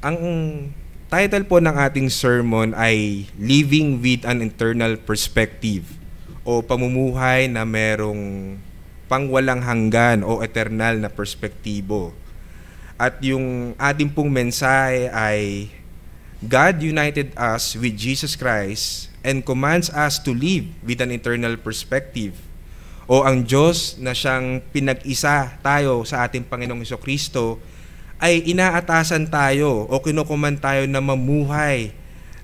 Ang title po ng ating sermon ay Living with an Eternal Perspective o pamumuhay na merong pangwalang hanggan o eternal na perspektibo. At yung ating pong mensahe ay God united us with Jesus Christ and commands us to live with an eternal perspective. O ang Diyos na siyang pinag-isa tayo sa ating Panginoong Hesukristo ay inaatasan tayo o kinukuman tayo na mamuhay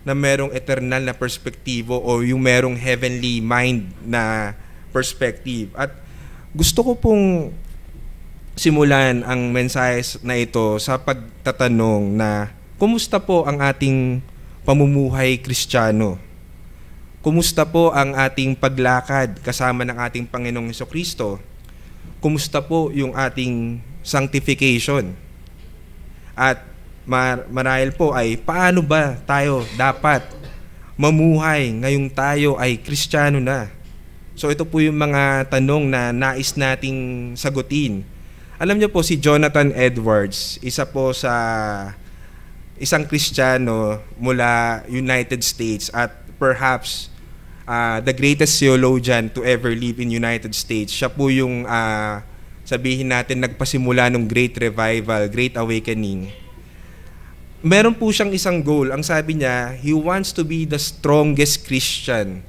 na merong eternal na perspektibo o yung merong heavenly mind na perspective. At gusto ko pong simulan ang mensahe na ito sa pagtatanong na kumusta po ang ating pamumuhay Kristiyano? Kumusta po ang ating paglakad kasama ng ating Panginoong Hesukristo? Kumusta po yung ating sanctification? At marahil po ay paano ba tayo dapat mamuhay ngayong tayo ay Kristiyano na? So ito po yung mga tanong na nais nating sagutin. Alam niyo po si Jonathan Edwards, isa po sa isang Kristiyano mula United States at perhaps the greatest theologian to ever live in United States. Siya po yung sabihin natin nagpasimula ng Great Revival, Great Awakening. Meron po siyang isang goal. Ang sabi niya, he wants to be the strongest Christian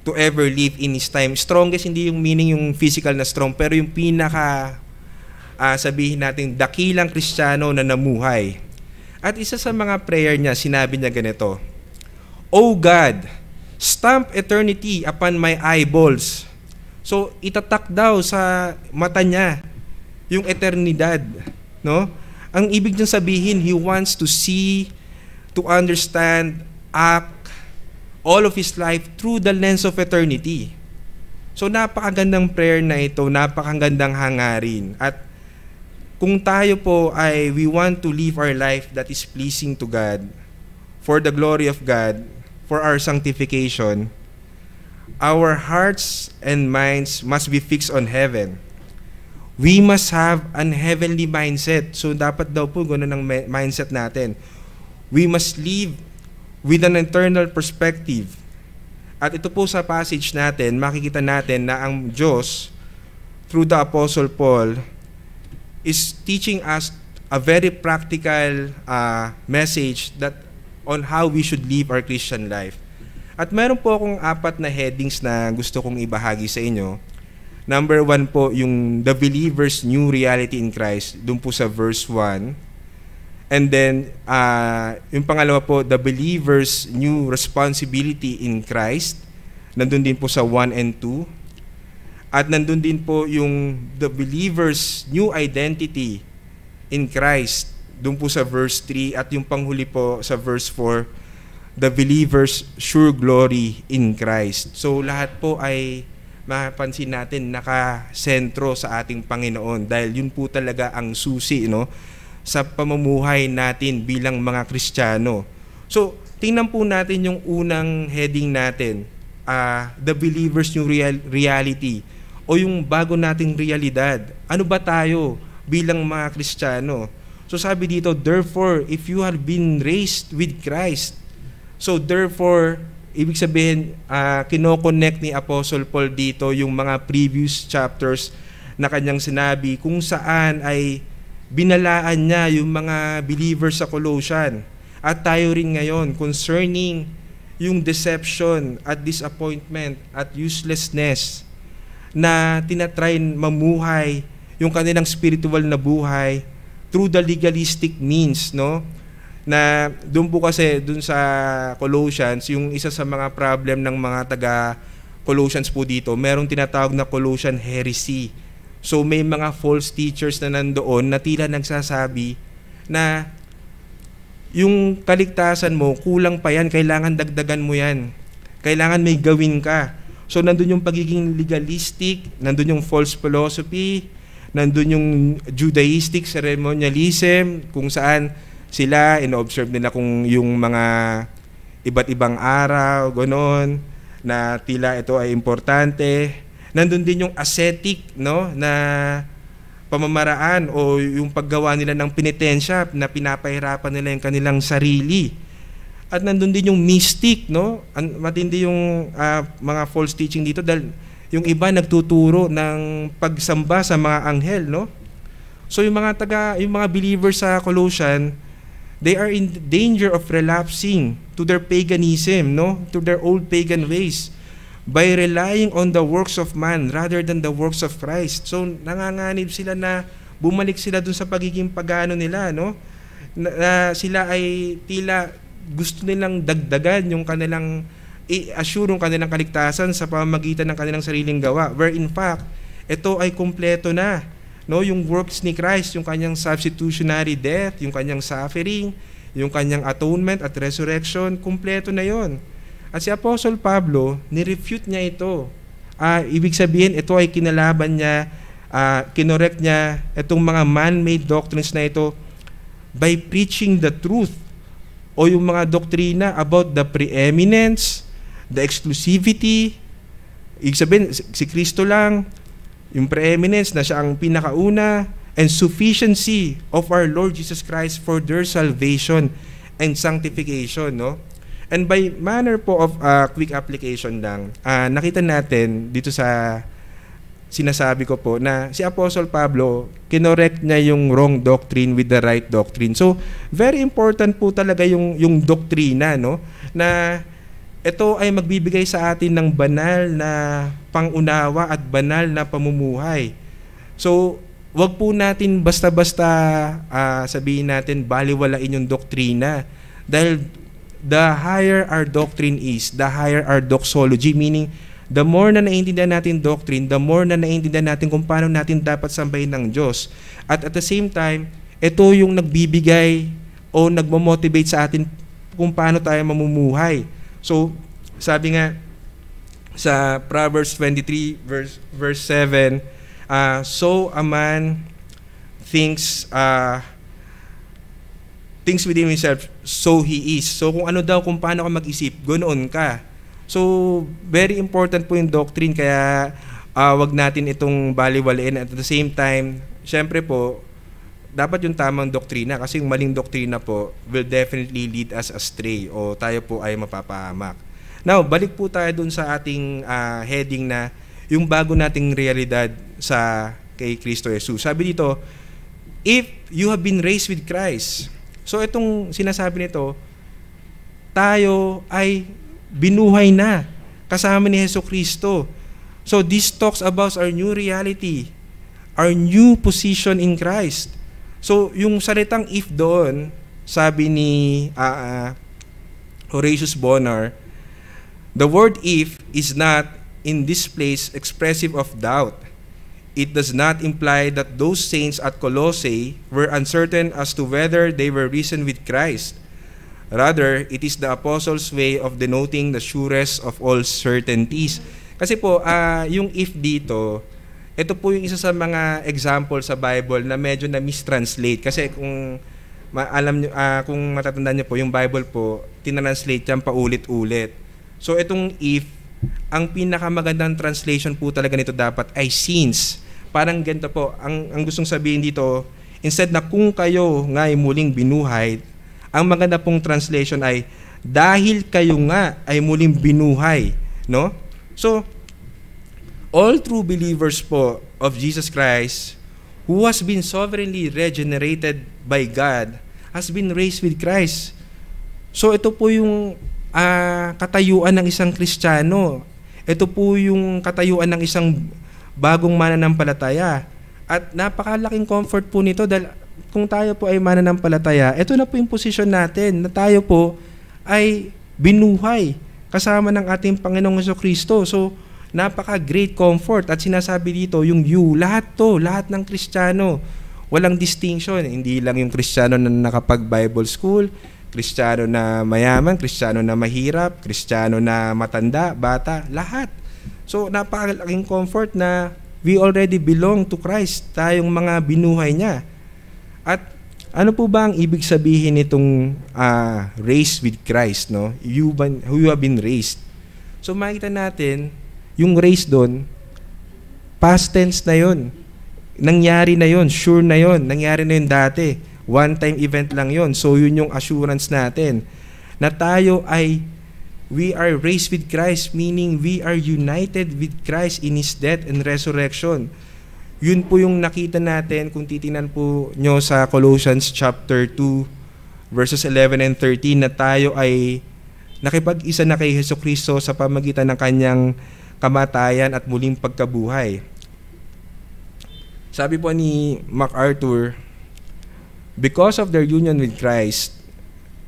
to ever live in his time. Strongest hindi yung meaning yung physical na strong, pero yung pinaka sabihin natin dakilang Kristiyano na namuhay. At isa sa mga prayer niya, sinabi niya ganito, "O God, stamp eternity upon my eyeballs." So, itatak daw sa mata niya yung eternidad, no? Ang ibig niyang sabihin, he wants to see, to understand, act all of his life through the lens of eternity. So, napakagandang prayer na ito, napakagandang hangarin. At kung tayo po ay we want to live our life that is pleasing to God, for the glory of God, for our sanctification, our hearts and minds must be fixed on heaven. We must have an heavenly mindset. So dapat daw po gano'n ang mindset natin. We must live with an eternal perspective. At ito po sa passage natin, makikita natin na ang Diyos, through the Apostle Paul, is teaching us a very practical message that on how we should live our Christian life. At meron po akong 4 na headings na gusto kong ibahagi sa inyo. Number 1 po, yung the believer's new reality in Christ, dun po sa verse 1. And then, yung pangalawa po, the believer's new responsibility in Christ, nandun din po sa 1 and 2. At nandun din po yung the believer's new identity in Christ, dun po sa verse 3. At yung panghuli po sa verse 4, the believer's sure glory in Christ. So lahat po ay mapapansin natin nakasentro sa ating Panginoon dahil yun po talaga ang susi, no, sa pamumuhay natin bilang mga Kristiyano. So tingnan po natin yung unang heading natin, the believer's new reality o yung bago nating realidad. Ano ba tayo bilang mga Kristiyano? So sabi dito, therefore, if you have been raised with Christ. So therefore, ibig sabihin, kinoconnect ni Apostle Paul dito yung mga previous chapters na kanyang sinabi kung saan ay binalaan niya yung mga believers sa Colossian. At tayo rin ngayon concerning yung deception at disappointment at uselessness na tinatry mamuhay yung kanilang spiritual na buhay through the legalistic means, no? Na doon po kasi doon sa Colossians, yung isa sa mga problem ng mga taga Colossians po dito, merong tinatawag na Colossian heresy. So may mga false teachers na nandoon na tila nagsasabi na yung kaligtasan mo, kulang pa yan, kailangan dagdagan mo yan. Kailangan may gawin ka. So nandun yung pagiging legalistic, nandun yung false philosophy, nandun yung Judaistic ceremonialism, kung saan sila, ino-observe nila kung yung mga iba't ibang araw, gano'n, na tila ito ay importante. Nandun din yung ascetic, no, na pamamaraan o yung paggawa nila ng penitensya na pinapahirapan nila yung kanilang sarili. At nandun din yung mystic, no? Matindi yung mga false teaching dito dahil yung iba nagtuturo ng pagsamba sa mga anghel, no? So yung mga believers sa Colossian, they are in danger of relapsing to their paganism, no? To their old pagan ways by relying on the works of man rather than the works of Christ. So nanganganib sila na bumalik sila dun sa pagiging pagano nila, no? Na sila ay tila gusto nilang dagdagan yung kanilang i-assure yung kanilang kaligtasan sa pamamagitan ng kanilang sariling gawa, where in fact ito ay kumpleto na, no? Yung works ni Christ, yung kanyang substitutionary death, yung kanyang suffering, yung kanyang atonement at resurrection, kumpleto na yon. At si Apostle Pablo, nirefute niya ito. Ibig sabihin, ito ay kinalaban niya, kinorek niya itong mga man-made doctrines na ito by preaching the truth o yung mga doktrina about the preeminence, the exclusivity. Ibig sabihin, si Kristo lang, yung preeminence na siya ang pinakauna, and sufficiency of our Lord Jesus Christ for their salvation and sanctification, no? And by manner po of quick application lang, nakita natin dito sa sinasabi ko po na si Apostle Pablo, kinorek niya yung wrong doctrine with the right doctrine. So, very important po talaga yung doktrina, no? Na ito ay magbibigay sa atin ng banal na pangunawa at banal na pamumuhay. So, wag po natin basta-basta sabihin natin baliwalain yung doktrina. Dahil the higher our doctrine is, the higher our doxology, meaning the more na naiintindihan natin doctrine, the more na naiintindihan natin kung paano natin dapat sambahin ng Diyos. At the same time, ito yung nagbibigay o nagmo-motivate sa atin kung paano tayo mamumuhay. So, sabi nga sa Proverbs 23 verse 7, so a man thinks within himself, so he is. So kung ano daw, kung paano ka mag-isip, ganoon ka. So, very important po yung doctrine, kaya wag natin itong baliwalain. At the same time, syempre po, dapat yung tamang doktrina, kasi yung maling doktrina po will definitely lead us astray o tayo po ay mapapahamak. Now, balik po tayo dun sa ating heading na yung bago nating realidad sa kay Kristo Jesus. Sabi dito, if you have been raised with Christ. So, itong sinasabi nito, tayo ay binuhay na kasama ni Jesucristo. So this talks about our new reality, our new position in Christ. So yung salitang if doon, sabi ni Horatius Bonar, the word if is not in this place expressive of doubt. It does not imply that those saints at Colossae were uncertain as to whether they were risen with Christ. Rather, it is the apostles' way of denoting the surest of all certainties. Kasi po, yung if dito, ito po yung isa sa mga example sa Bible na medyo na mistranslate. Kasi kung kung matatandaan niyo po, yung Bible po, tinranslate yan paulit-ulit. So itong if, ang pinakamagandang translation po talaga nito dapat ay since. Parang ganito po, ang gustong sabihin dito, instead na kung kayo nga ay muling binuhay, ang maganda pong translation ay dahil kayo nga ay muling binuhay, no? So, all true believers po of Jesus Christ who has been sovereignly regenerated by God has been raised with Christ. So, ito po yung katayuan ng isang Kristiyano. Ito po yung katayuan ng isang bagong mananampalataya. At napakalaking comfort po nito dahil kung tayo po ay mananampalataya, ito na po yung posisyon natin na tayo po ay binuhay kasama ng ating Panginoong Jesucristo. So, napaka-great comfort. At sinasabi dito, yung you, lahat ng Kristiyano, walang distinction. Hindi lang yung Kristiyano na nakapag-Bible school, Kristiyano na mayaman, Kristiyano na mahirap, Kristiyano na matanda, bata, lahat. So, napakalaking comfort na we already belong to Christ, tayong mga binuhay niya. At ano po ba ang ibig sabihin nitong raised with Christ, no? You have been raised. So makita natin, yung raised doon, past tense na yun. nangyari na yon, sure na yon, nangyari na yun dati. One-time event lang yon. So yun yung assurance natin na tayo ay we are raised with Christ, meaning we are united with Christ in His death and resurrection. Yun po yung nakita natin kung titingnan po nyo sa Colossians chapter 2 verses 11 and 13 na tayo ay nakipag-isa na kay Jesucristo sa pamagitan ng kanyang kamatayan at muling pagkabuhay. Sabi po ni MacArthur, because of their union with Christ,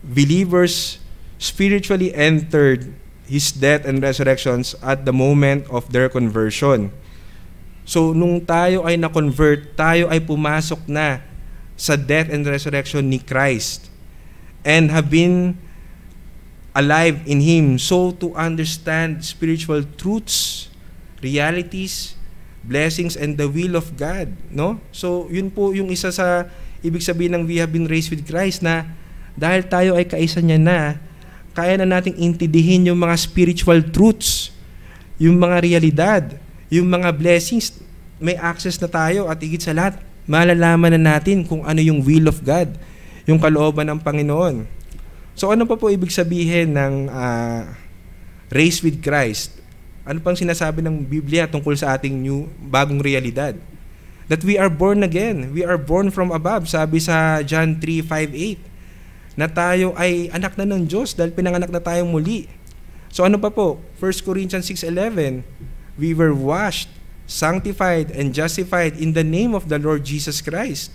believers spiritually entered His death and resurrections at the moment of their conversion. So, nung tayo ay na-convert, tayo ay pumasok na sa death and resurrection ni Christ and have been alive in Him. So, to understand spiritual truths, realities, blessings, and the will of God, no? So, yun po yung isa sa ibig sabihin ng we have been raised with Christ, na dahil tayo ay kaisa niya na, kaya na nating intindihin yung mga spiritual truths, yung mga realidad, yung mga blessings, may access na tayo, at higit sa lahat, malalaman na natin kung ano yung will of God, yung kalooban ng Panginoon. So ano pa po ibig sabihin ng raised with Christ? Ano pang sinasabi ng Biblia tungkol sa ating bagong realidad? That we are born again. We are born from above. Sabi sa John 3:5-8 na tayo ay anak na ng Diyos dahil pinanganak na tayong muli. So ano pa po? 1 Corinthians 6:11, we were washed, sanctified, and justified in the name of the Lord Jesus Christ.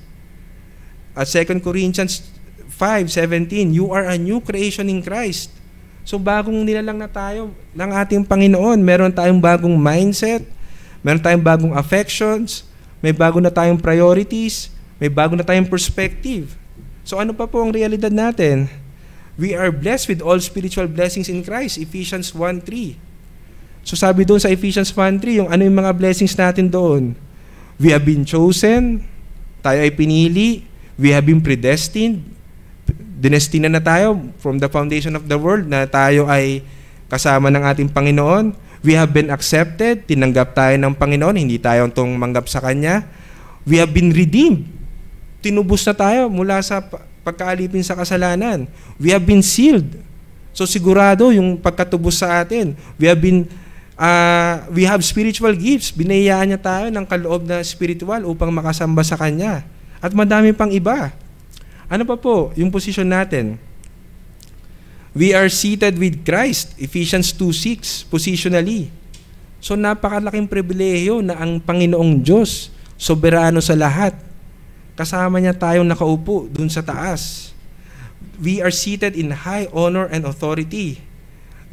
At 2 Corinthians 5:17, you are a new creation in Christ. So bagong nilalang na tayo ng ating Panginoon. Meron tayong bagong mindset, meron tayong bagong affections, may bago na tayong priorities, may bago na tayong perspective. So ano pa po ang realidad natin? We are blessed with all spiritual blessings in Christ, Ephesians 1:3. So sabi doon sa Ephesians 1:3, yung ano yung mga blessings natin doon? We have been chosen, tayo ay pinili, we have been predestined, dinestina na tayo from the foundation of the world na tayo ay kasama ng ating Panginoon. We have been accepted, tinanggap tayo ng Panginoon, hindi tayo itong manggap sa Kanya. We have been redeemed, tinubos na tayo mula sa pagkaalipin sa kasalanan. We have been sealed. So sigurado yung pagkatubos sa atin. We have spiritual gifts. Binayaan niya tayo ng kaloob na spiritual upang makasamba sa Kanya. At madami pang iba. Ano pa po yung position natin? We are seated with Christ, Ephesians 2:6, positionally. So napakalaking pribilehiyo na ang Panginoong Diyos, soberano sa lahat, kasama niya tayong nakaupo dun sa taas. We are seated in high honor and authority,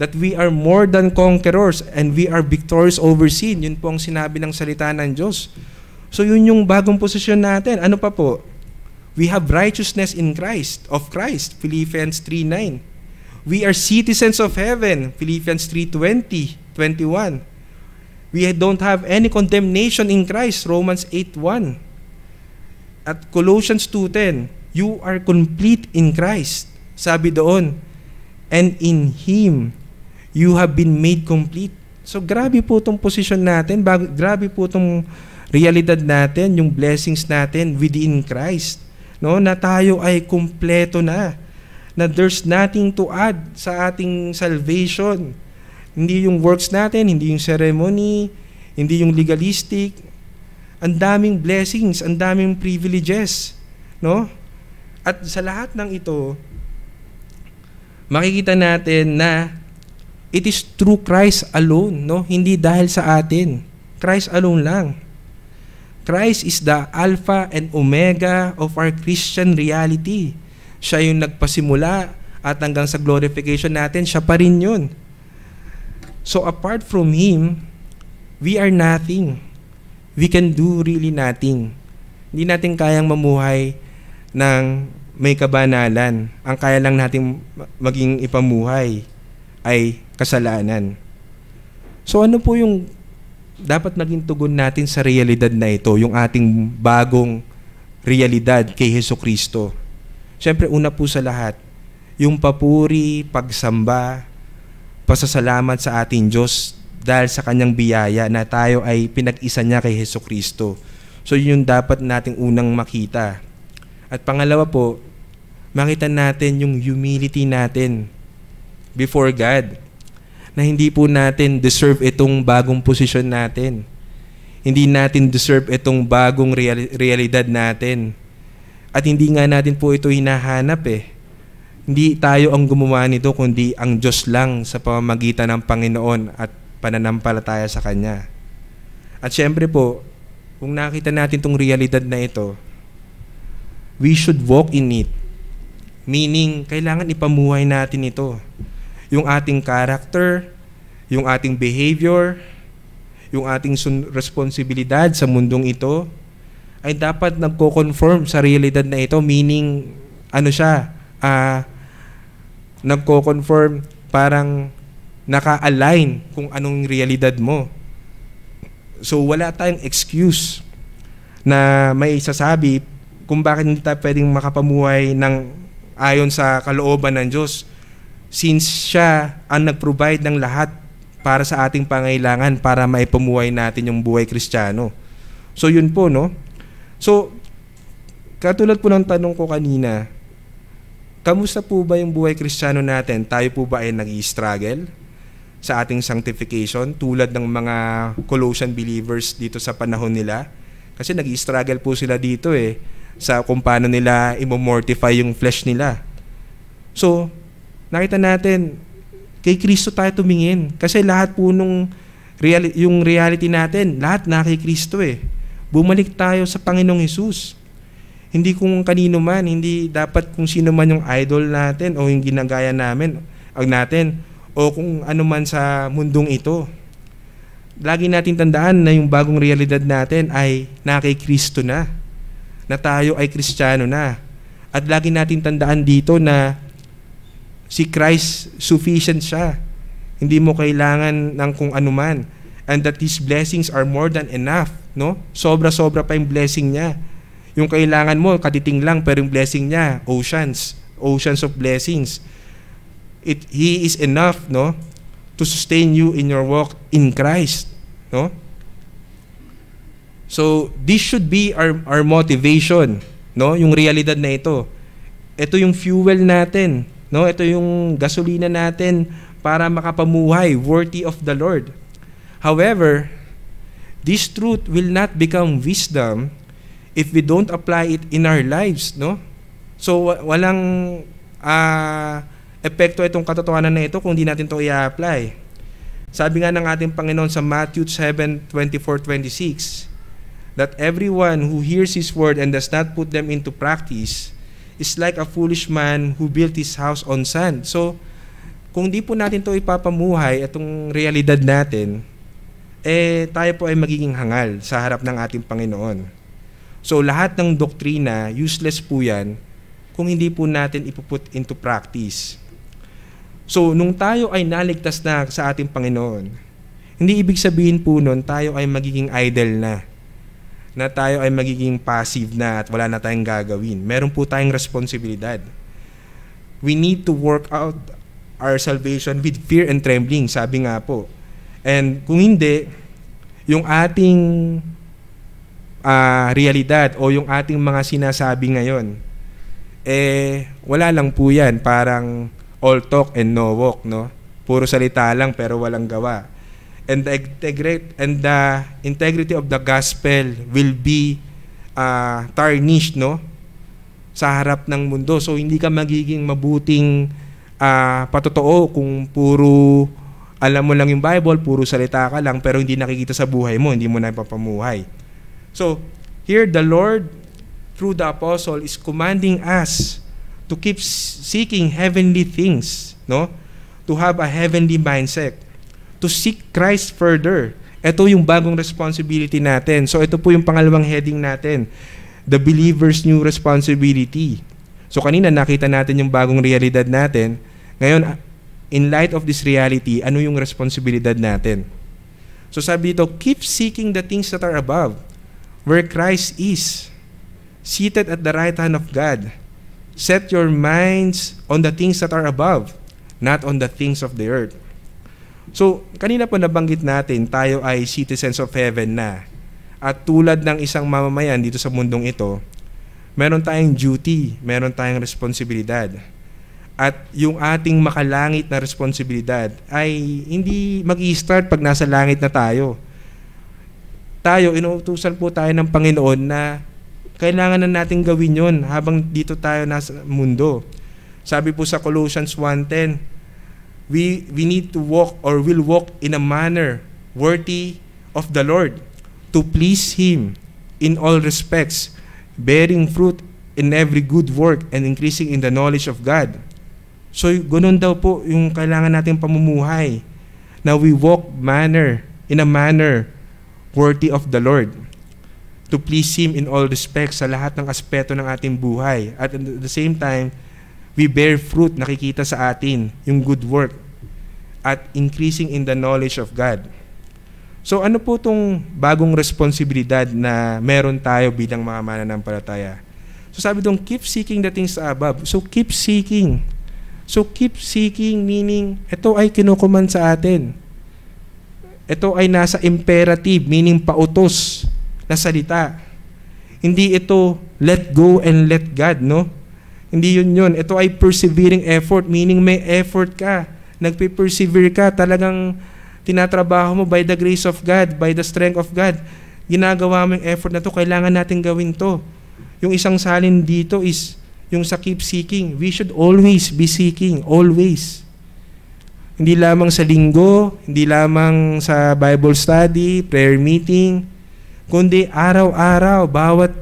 that we are more than conquerors and we are victorious over sin. Yun po ang sinabi ng salita ng Diyos. So yun yung bagong posisyon natin. Ano pa po? We have righteousness in Christ, of Christ, Philippians 3:9. We are citizens of heaven, Philippians 3:20-21. We don't have any condemnation in Christ, Romans 8:1. At Colossians 2:10, you are complete in Christ. Sabi doon, and in Him, you have been made complete. So grabe po itong position natin, grabe po itong realidad natin, yung blessings natin within Christ. No, na tayo ay kumpleto na there's nothing to add sa ating salvation. Hindi yung works natin, hindi yung ceremony, hindi yung legalistic. Ang daming blessings, ang daming privileges, no? At sa lahat ng ito, makikita natin na it is through Christ alone, no? Hindi dahil sa atin. Christ alone lang. Christ is the Alpha and Omega of our Christian reality. Siya yung nagpasimula at hanggang sa glorification natin, siya pa rin yun. So apart from Him, we are nothing. We can do really nothing. Hindi natin kayang mamuhay ng may kabanalan. Ang kaya lang natin maging ipamuhay ay kasalanan. So ano po yung dapat maging tugon natin sa realidad na ito, yung ating bagong realidad kay Jesucristo? Siyempre, una po sa lahat, yung papuri, pagsamba, pasasalamat sa ating Diyos dahil sa Kanyang biyaya na tayo ay pinag-isa niya kay Jesucristo. So yun yung dapat nating unang makita. At pangalawa po, makita natin yung humility natin before God. Na hindi po natin deserve itong bagong posisyon natin. Hindi natin deserve itong bagong realidad natin. At hindi nga natin po ito hinahanap eh. Hindi tayo ang gumawa nito, kundi ang Diyos lang sa pamamagitan ng Panginoon at pananampalataya sa Kanya. At syempre po, kung nakita natin itong realidad na ito, we should walk in it. Meaning, kailangan ipamuhay natin ito. Yung ating character, yung ating behavior, yung ating responsibilidad sa mundong ito, ay dapat nagko-conform sa realidad na ito. Meaning, nagko-conform, parang naka-align kung anong realidad mo. So, wala tayong excuse na may sasabi kung bakit hindi tayo pwedeng makapamuhay ng ayon sa kalooban ng Diyos, since siya ang nag-provide ng lahat para sa ating pangailangan para maipamuhay natin yung buhay Kristiyano. So, yun po, no? So, katulad po ng tanong ko kanina, kamusta po ba yung buhay Kristiyano natin? Tayo po ba ay nag-i-struggle sa ating sanctification tulad ng mga Colossian believers dito sa panahon nila? Kasi nag-i-struggle po sila dito sa kung paano nila imomortify yung flesh nila. So, nakita natin, kay Kristo tayo tumingin. Kasi lahat po yung reality natin, lahat na kay Kristo Bumalik tayo sa Panginoong Hesus. Hindi kung kanino man, hindi dapat kung sino man yung idol natin o yung ginagaya natin o kung ano man sa mundong ito. Lagi natin tandaan na yung bagong realidad natin ay na kay Kristo na tayo ay Kristiyano na. At lagi natin tandaan dito na si Christ sufficient siya. Hindi mo kailangan ng kung ano man. And that His blessings are more than enough, no? Sobra-sobra pa yung blessing niya. Yung kailangan mo, katiting lang, pero yung blessing niya, oceans of blessings. He is enough, no, to sustain you in your walk in Christ, no? So, this should be our motivation, no? Yung realidad na ito. Ito yung fuel natin, no? Ito yung gasolina natin para makapamuhay worthy of the Lord. However, this truth will not become wisdom if we don't apply it in our lives, no? So, walang epekto itong katotohanan na ito kung di natin ito i-apply. Sabi nga ng ating Panginoon sa Matthew 7:24-26, that everyone who hears His word and does not put them into practice is like a foolish man who built his house on sand. So, kung di po natin ito ipapamuhay, itong realidad natin, tayo po ay magiging hangal sa harap ng ating Panginoon. So, lahat ng doktrina, useless po yan kung hindi po natin ipuput into practice. So, nung tayo ay naligtas na sa ating Panginoon, hindi ibig sabihin po nun tayo ay magiging idle na tayo ay magiging passive na at wala na tayong gagawin. Meron po tayong responsibilidad. We need to work out our salvation with fear and trembling, sabi nga po. And kung hindi, yung ating realidad o yung ating mga sinasabi ngayon, wala lang po yan. Parang all talk and no walk, no? Puro salita lang pero walang gawa. And the integrity of the gospel will be tarnished, no? Sa harap ng mundo. So, hindi ka magiging mabuting patotoo kung puro alam mo lang yung Bible, puro salita ka lang, pero hindi nakikita sa buhay mo, hindi mo na ipapamuhay. So, here the Lord, through the apostle, is commanding us to keep seeking heavenly things, no? To have a heavenly mindset, to seek Christ further. Ito yung bagong responsibility natin. So, ito po yung pangalawang heading natin, the believer's new responsibility. So, kanina nakita natin yung bagong realidad natin. Ngayon, in light of this reality, ano yung responsibilidad natin? So, sabi dito, keep seeking the things that are above, where Christ is, seated at the right hand of God. Set your minds on the things that are above, not on the things of the earth. So, kanina po nabanggit natin, tayo ay citizens of heaven na. At tulad ng isang mamamayan dito sa mundong ito, meron tayong duty, meron tayong responsibilidad. At yung ating makalangit na responsibilidad ay hindi mag-i-start pag nasa langit na tayo. Tayo, inuutusan po tayo ng Panginoon na kailangan na natin gawin yon habang dito tayo nasa mundo. Sabi po sa Colossians 1:10, we need to walk or will walk in a manner worthy of the Lord, to please Him in all respects, bearing fruit in every good work and increasing in the knowledge of God. So, ganun daw po yung kailangan natin pamumuhay, na we walk in a manner worthy of the Lord, to please Him in all respects, sa lahat ng aspeto ng ating buhay. At at the same time, we bear fruit, nakikita sa atin yung good work, at increasing in the knowledge of God. So ano po itong bagong responsibilidad na meron tayo bilang mga mananampalataya? So sabi doon, keep seeking the things above. So keep seeking. So keep seeking meaning, ito ay kinukuman sa atin. Ito ay nasa imperative, meaning pautos na salita. Hindi ito let go and let God, no? Hindi yun. Ito ay persevering effort, meaning may effort ka. Nagpe-persevere ka, talagang tinatrabaho mo by the grace of God, by the strength of God. Ginagawa mo yung effort na to, kailangan natin gawin to. Yung isang salin dito is yung sa keep seeking. We should always be seeking, always. Hindi lamang sa linggo, hindi lamang sa Bible study, prayer meeting, kundi araw-araw, bawat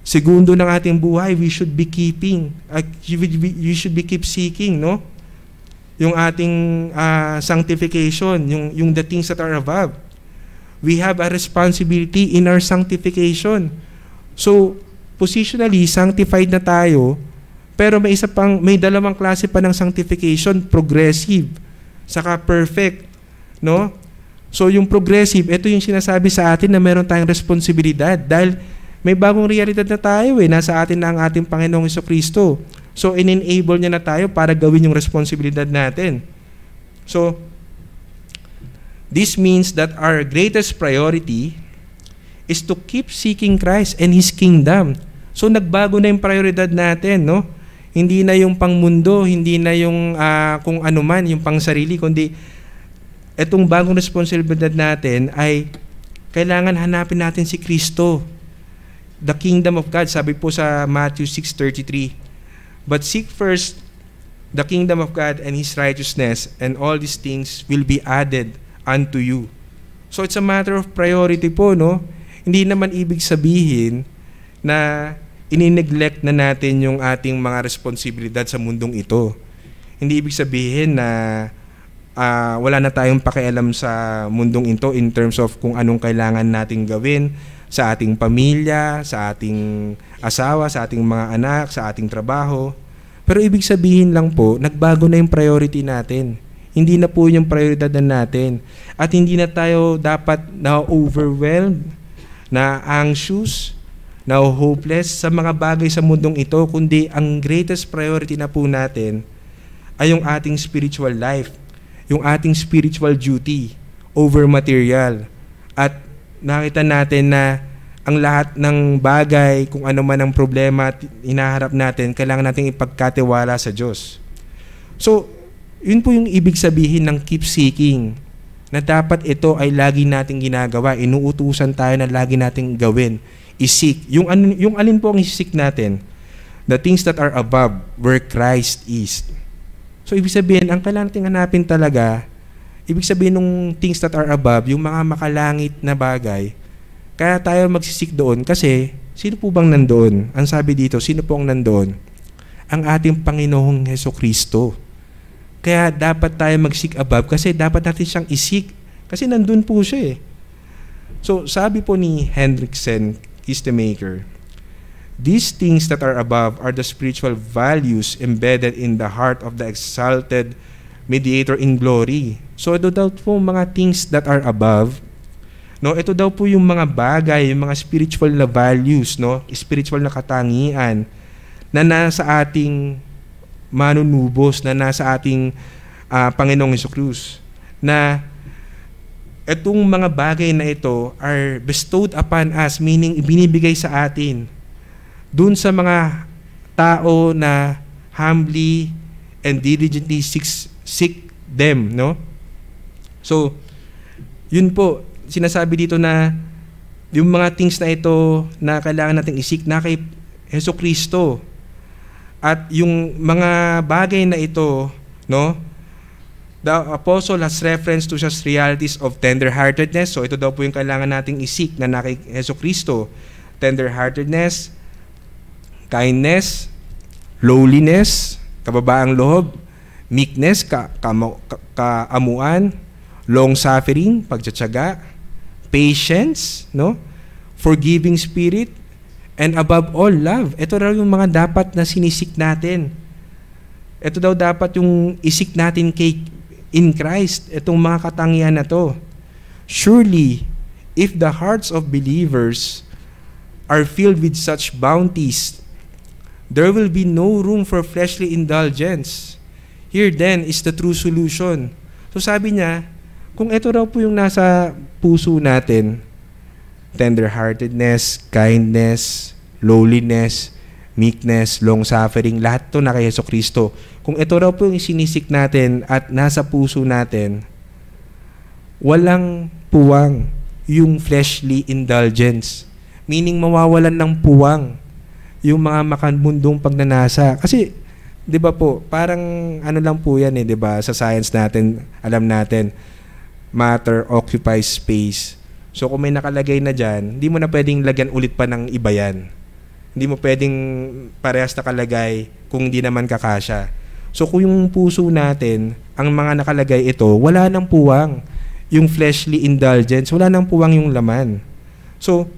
segundo ng ating buhay, we should be keeping, you should be keep seeking, no? Yung ating sanctification, yung the things that are above. We have a responsibility in our sanctification. So, positionally, sanctified na tayo, pero may dalawang klase pa ng sanctification, progressive, saka perfect, no? So, yung progressive, ito yung sinasabi sa atin na meron tayong responsibilidad dahil may bagong realidad na tayo nasa atin na ang ating Panginoong Jesucristo. So, in-enable niya na tayo para gawin yung responsibilidad natin. So, this means that our greatest priority is to keep seeking Christ and His kingdom. So, nagbago na yung prioridad natin, no? Hindi na yung pangmundo, hindi na yung kung ano man, yung pangsarili, kundi itong bagong responsibilidad natin ay kailangan hanapin natin si Kristo. The kingdom of God, sabi po sa Matthew 6:33, but seek first the kingdom of God and His righteousness, and all these things will be added unto you. So it's a matter of priority po, no? Hindi naman ibig sabihin na inineglect na natin yung ating mga responsibilidad sa mundong ito. Hindi ibig sabihin na wala na tayong pakialam sa mundong ito in terms of kung anong kailangan nating gawin sa ating pamilya, sa ating asawa, sa ating mga anak, sa ating trabaho. Pero ibig sabihin lang po, nagbago na yung priority natin. Hindi na po yung prioridad na natin. At hindi na tayo dapat na-overwhelmed, na-anxious, na-hopeless sa mga bagay sa mundong ito, kundi ang greatest priority na po natin ay yung ating spiritual life, yung ating spiritual duty over material. At nakita natin na ang lahat ng bagay, kung ano man ang problema at hinaharap natin, kailangan natin ipagkatiwala sa Diyos. So, yun po yung ibig sabihin ng keep seeking, na dapat ito ay lagi nating ginagawa, inuutusan tayo na lagi nating gawin, i-seek. Yung alin po ang i-seek natin? The things that are above, where Christ is. So, ibig sabihin, ang kailangan nating hanapin talaga, ibig sabihin ng things that are above, yung mga makalangit na bagay, kaya tayo magsisik doon kasi sino po bang nandoon? Ang sabi dito, sino po ang nandoon? Ang ating Panginoong Jesucristo. Kaya dapat tayo mag-seek above kasi dapat natin siyang isik kasi nandun po siya eh. So sabi po ni Hendrickson, he's the maker, these things that are above are the spiritual values embedded in the heart of the exalted mediator in glory. So ito daw po mga things that are above, no, ito daw po yung mga bagay, yung mga spiritual na values, no, spiritual na katangian na nasa ating manunubos, na nasa ating Panginoong Jesucristo, na Itong mga bagay na ito are bestowed upon us, meaning ibinibigay sa atin dun sa mga tao na humbly and diligently seek them, no? So, yun po, sinasabi dito na yung mga things na ito na kailangan nating isik na kay Jesucristo. At yung mga bagay na ito, no? The apostle has reference to such realities of tender-heartedness. So ito daw po yung kailangan nating isik na kay Jesucristo. Tender-heartedness, kindness, lowliness, kababaang loob, meekness, kaamuan, long-suffering, pagtsatsaga, patience, no? Forgiving spirit, and above all, love. Ito raw yung mga dapat na sinisik natin. Ito daw dapat yung isik natin in Christ, itong mga katangian na to. Surely, if the hearts of believers are filled with such bounties, there will be no room for fleshly indulgence. Here then is the true solution. So sabi niya, kung ito raw po yung nasa puso natin, tender-heartedness, kindness, lowliness, meekness, long-suffering, lahat to na kay Jesucristo. Kung ito raw po yung sinisik natin at nasa puso natin, walang puwang yung fleshly indulgence. Meaning mawawalan ng puwang yung mga makamundong pagnanasa. Kasi, di ba po, parang ano lang po yan di ba? Sa science natin, alam natin, matter occupies space. So kung may nakalagay na dyan, hindi mo na pwedeng lagyan ulit pa ng iba yan. Hindi mo pwedeng parehas nakalagay kung hindi naman kakasya. So kung yung puso natin, ang mga nakalagay ito, wala nang puwang. Yung fleshly indulgence, wala nang puwang yung laman. So,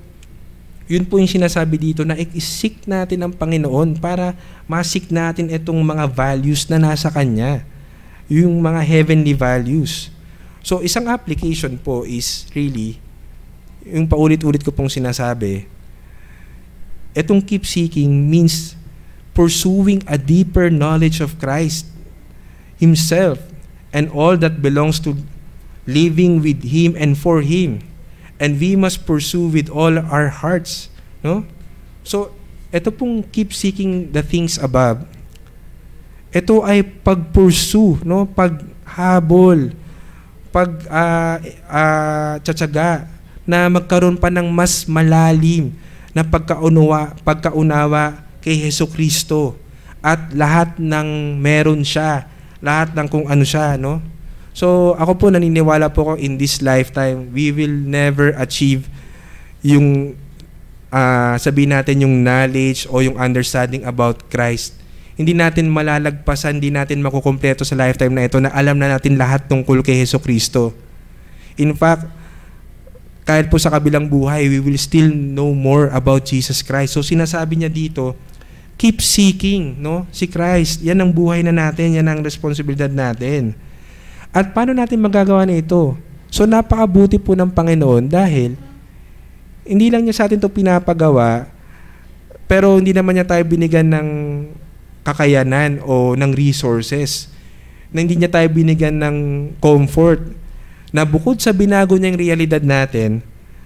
yun po yung sinasabi dito na isik natin ang Panginoon para masik natin itong mga values na nasa Kanya. Yung mga heavenly values. So, isang application po is really, yung paulit-ulit ko pong sinasabi, itong keep seeking means pursuing a deeper knowledge of Christ Himself and all that belongs to living with Him and for Him. And we must pursue with all our hearts. No? So, ito pong keep seeking the things above. Ito ay pag-pursue, no? Paghabol, tsatsaga na magkaroon pa ng mas malalim na pagkaunawa kay Jesucristo at lahat ng meron siya, lahat ng kung ano siya, no? So, ako po naniniwala po ko in this lifetime, we will never achieve yung sabihin natin yung knowledge o yung understanding about Christ. Hindi natin malalagpasan, hindi natin makukumpleto sa lifetime na ito na alam na natin lahat tungkol kay Jesucristo. In fact, kahit po sa kabilang buhay, we will still know more about Jesus Christ. So sinasabi niya dito, keep seeking, no? Si Christ. Yan ang buhay na natin, yan ang responsibilidad natin. At paano natin magagawa na ito? So napakabuti po ng Panginoon dahil hindi lang niya sa atin ito pinapagawa, pero hindi naman niya tayo binigyan ng kakayanan o ng resources. Na hindi niya tayo binigyan ng comfort. Na bukod sa binago niyang realidad natin,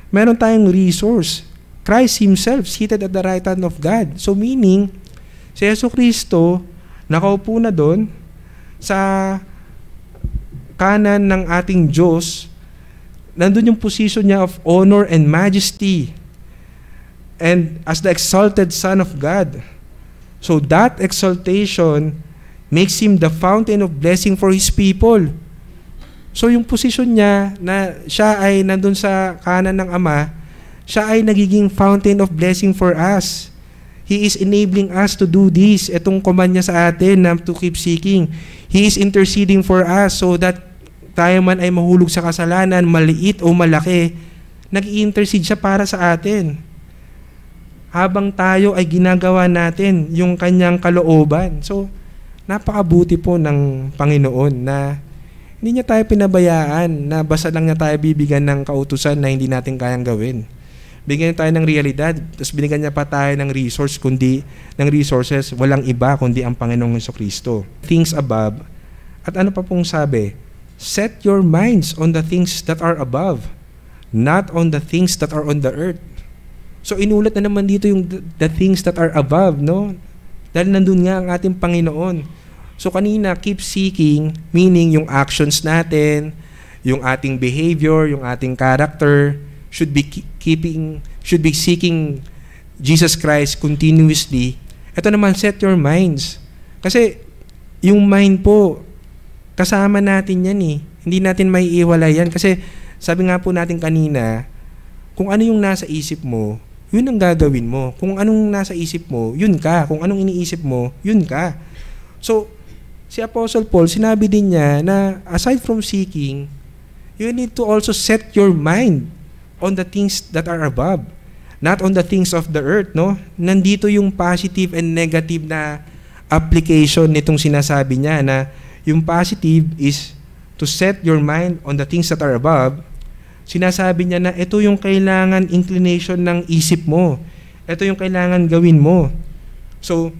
meron tayong resource. Christ Himself seated at the right hand of God. So meaning, si Jesucristo nakaupo na doon sa kanan ng ating Diyos, nandun yung position niya of honor and majesty and as the exalted Son of God. So that exaltation makes Him the fountain of blessing for His people. So yung posisyon niya na siya ay nandun sa kanan ng Ama, siya ay nagiging fountain of blessing for us. He is enabling us to do this. Itong command niya sa atin na to keep seeking. He is interceding for us so that tayo man ay mahulog sa kasalanan, maliit o malaki, nag-i-intercede siya para sa atin. Habang tayo ay ginagawa natin yung kanyang kalooban. So, napakabuti po ng Panginoon na hindi niya tayo pinabayaan na basta lang niya tayo bibigyan ng kautusan na hindi natin kayang gawin. Bigyan niya tayo ng realidad, tapos binigyan niya pa tayo ng resources, walang iba kundi ang Panginoong Jesucristo. Things above. At ano pa pong sabi? set your minds on the things that are above, not on the things that are on the earth. So inulat na naman dito yung the things that are above, no? Dahil nandun nga ang ating Panginoon. So kanina, keep seeking, meaning yung actions natin, yung ating behavior, yung ating character, should be seeking Jesus Christ continuously. Ito naman, set your minds. Kasi yung mind po, kasama natin yan eh. Hindi natin may iwalay yan. Kasi sabi nga po natin kanina, kung ano yung nasa isip mo, yun ang gagawin mo. Kung anong nasa isip mo, yun ka. Kung anong iniisip mo, yun ka. So, si Apostle Paul, sinabi din niya na aside from seeking, you need to also set your mind on the things that are above, not on the things of the earth, no? Nandito yung positive and negative na application nitong sinasabi niya na yung positive is to set your mind on the things that are above. Sinasabi niya na ito yung kailangan inclination ng isip mo. Ito yung kailangan gawin mo. So,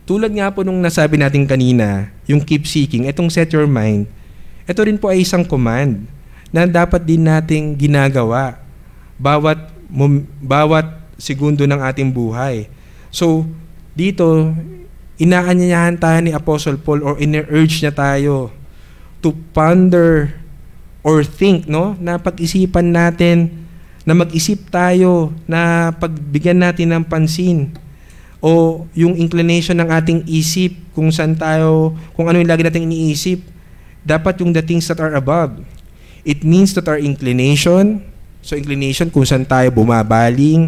tulad nga po nung nasabi natin kanina, yung keep seeking, itong set your mind, ito rin po ay isang command na dapat din nating ginagawa bawat segundo ng ating buhay. So, dito, inaanyayahan tayo ni Apostle Paul or ine-urge niya tayo to ponder or think, no? Na pag-isipan natin, na mag-isip tayo, na pagbigyan natin ng pansin o yung inclination ng ating isip kung saan tayo, kung ano yung lagi nating iniisip, dapat yung the things that are above. It means that our inclination, so inclination kung saan tayo bumabaling,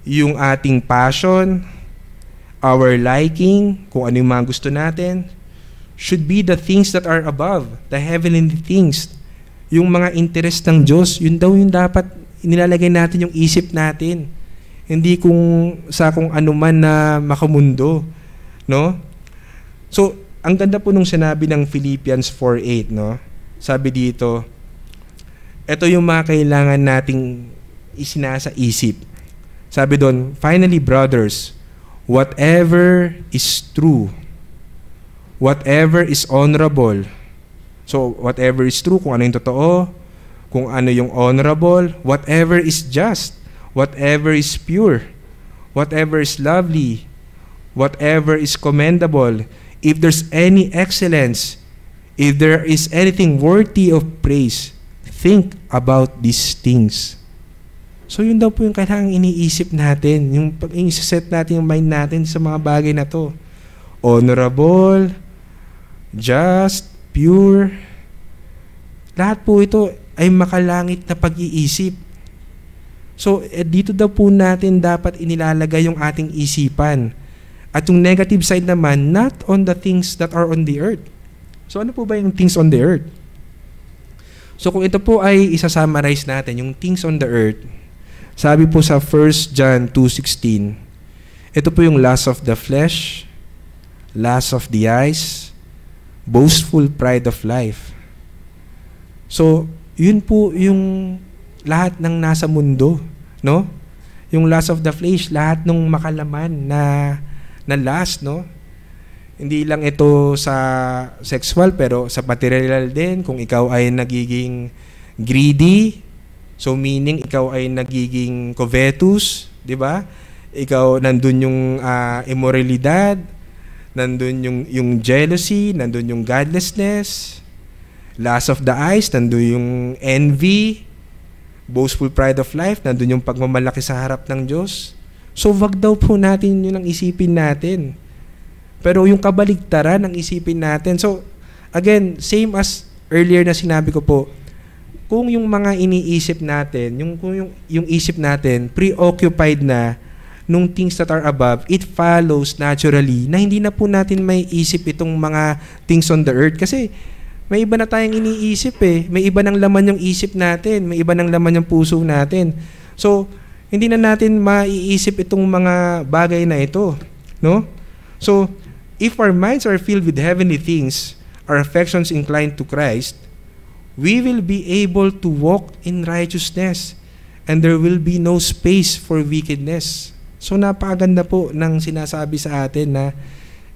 yung ating passion, our liking, kung ano yung mga gusto natin, should be the things that are above, the heavenly things. Yung mga interest ng Diyos, yun daw yung dapat nilalagay natin yung isip natin. Hindi kung ano man na makamundo, no? So, ang ganda po nung sinabi ng Philippians 4:8, no? Sabi dito, ito yung mga kailangan nating isinasa isip. Sabi doon, finally brothers, whatever is true, whatever is honorable. So, whatever is true, kung ano yung totoo, kung ano yung honorable, whatever is just, whatever is pure, whatever is lovely, whatever is commendable, if there's any excellence, if there is anything worthy of praise, think about these things. So, yun daw po yung kailangang iniisip natin, yung pag-i-set natin yung mind natin sa mga bagay na to. Honorable, just, pure. Lahat po ito ay makalangit na pag-iisip. So, dito daw po natin dapat inilalagay yung ating isipan. At yung negative side naman, not on the things that are on the earth. So, ano po ba yung things on the earth? So, kung ito po ay isa-summarize natin, yung things on the earth, sabi po sa 1 John 2:16, ito po yung lust of the flesh, lust of the eyes, boastful pride of life. So, yun po yung lahat ng nasa mundo, no? Yung lust of the flesh, lahat ng makalaman na lust, no? Hindi lang ito sa sexual, pero sa material din. Kung ikaw ay nagiging greedy, so meaning ikaw ay nagiging covetous, di ba? Ikaw, nandun yung immoralidad, nandun yung jealousy, nandun yung godlessness, lust of the eyes, nandun yung envy, boastful pride of life, nandun yung pagmamalaki sa harap ng Diyos. So, wag daw po natin yun ang isipin natin. Pero yung kabaligtaran ang isipin natin. So, again, same as earlier na sinabi ko po, kung yung mga iniisip natin, yung isip natin, preoccupied na nung things that are above, it follows naturally na hindi na po natin may isip itong mga things on the earth. Kasi may iba na tayong iniisip eh. May iba ng laman yung isip natin. May iba ng laman yung puso natin. So, hindi na natin maiisip itong mga bagay na ito. No? So, if our minds are filled with heavenly things, our affections inclined to Christ, we will be able to walk in righteousness and there will be no space for wickedness. So napakaganda po ng sinasabi sa atin na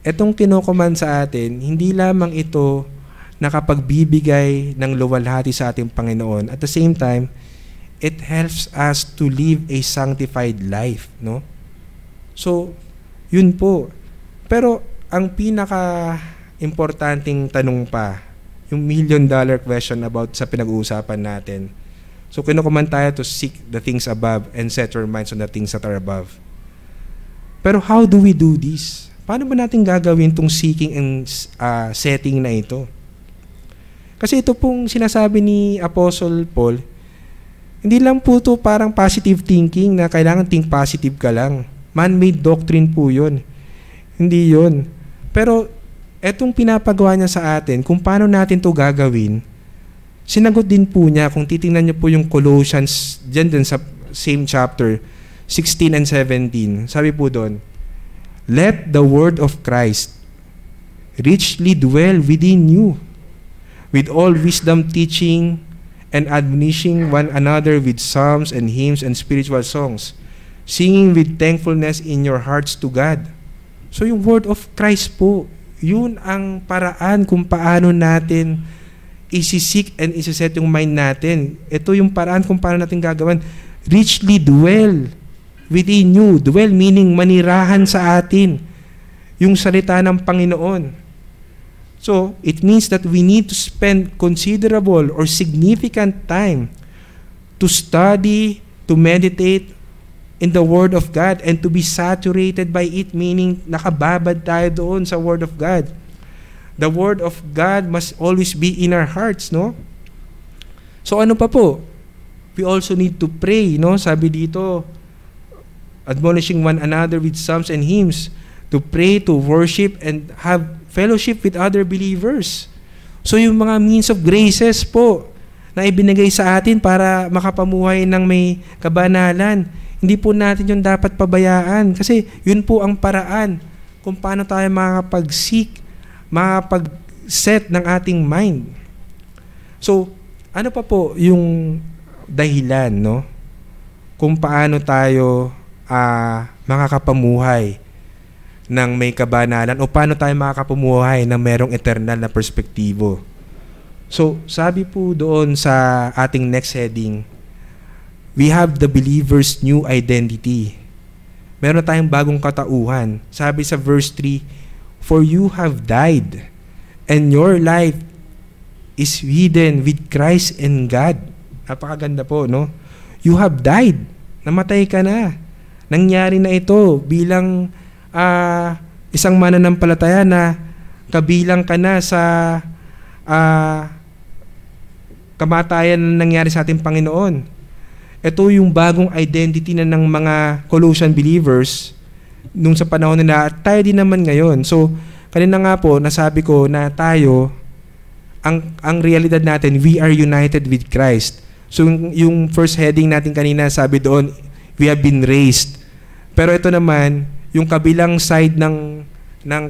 itong kinocommand sa atin, hindi lamang ito nakapagbibigay ng luwalhati sa ating Panginoon. At the same time, it helps us to live a sanctified life, no? So, yun po. Pero ang pinaka-importanting tanong pa, yung $1,000,000 question about sa pinag-uusapan natin. So, kinukuman tayo to seek the things above and set your minds on the things that are above. Pero how do we do this? Paano ba natin gagawin tong seeking and setting na ito? Kasi ito pong sinasabi ni Apostle Paul, hindi lang po ito parang positive thinking na kailangan think positive ka lang. Man-made doctrine po yun. Hindi yun. Pero etong pinapagawa niya sa atin, kung paano natin to gagawin, sinagot din po niya, kung titingnan niyo po yung Colossians, dyan sa same chapter, 16 and 17, sabi po doon, let the word of Christ richly dwell within you, with all wisdom teaching and admonishing one another with psalms and hymns and spiritual songs, singing with thankfulness in your hearts to God. So yung word of Christ po, yun ang paraan kung paano natin isi-seek and isi-set yung mind natin. Ito yung paraan kung paano natin gagawin. Richly dwell within you. Dwell meaning manirahan sa atin yung salita ng Panginoon. So, it means that we need to spend considerable or significant time to study, to meditate in the Word of God and to be saturated by it, meaning nakababad tayo doon sa Word of God. The Word of God must always be in our hearts, no? So ano pa po? We also need to pray, no? Sabi dito, admonishing one another with psalms and hymns, to pray, to worship, and have fellowship with other believers. So yung mga means of graces po na ibinigay sa atin para makapamuhay ng may kabanalan, hindi po natin yung dapat pabayaan kasi yun po ang paraan kung paano tayo makakapag-seek, makakapag-set ng ating mind. So, ano pa po yung dahilan, no? Kung paano tayo makakapamuhay ng may kabanalan o paano tayo makakapamuhay ng merong eternal na perspektibo. So, sabi po doon sa ating next heading, we have the believer's new identity. Meron tayong bagong katauhan. Sabi sa verse 3, for you have died, and your life is hidden with Christ in God. Napakaganda po, no? You have died. Namatay ka na. Nangyari na ito bilang isang mananampalataya na kabilang ka na sa kamatayan na nangyari sa ating Panginoon. Ito yung bagong identity na ng mga Colossian believers nung sa panahon nila at tayo din naman ngayon. So, kanina nga po, nasabi ko na tayo, ang realidad natin, we are united with Christ. So, yung first heading natin kanina, sabi doon, we have been raised. Pero ito naman, yung kabilang side ng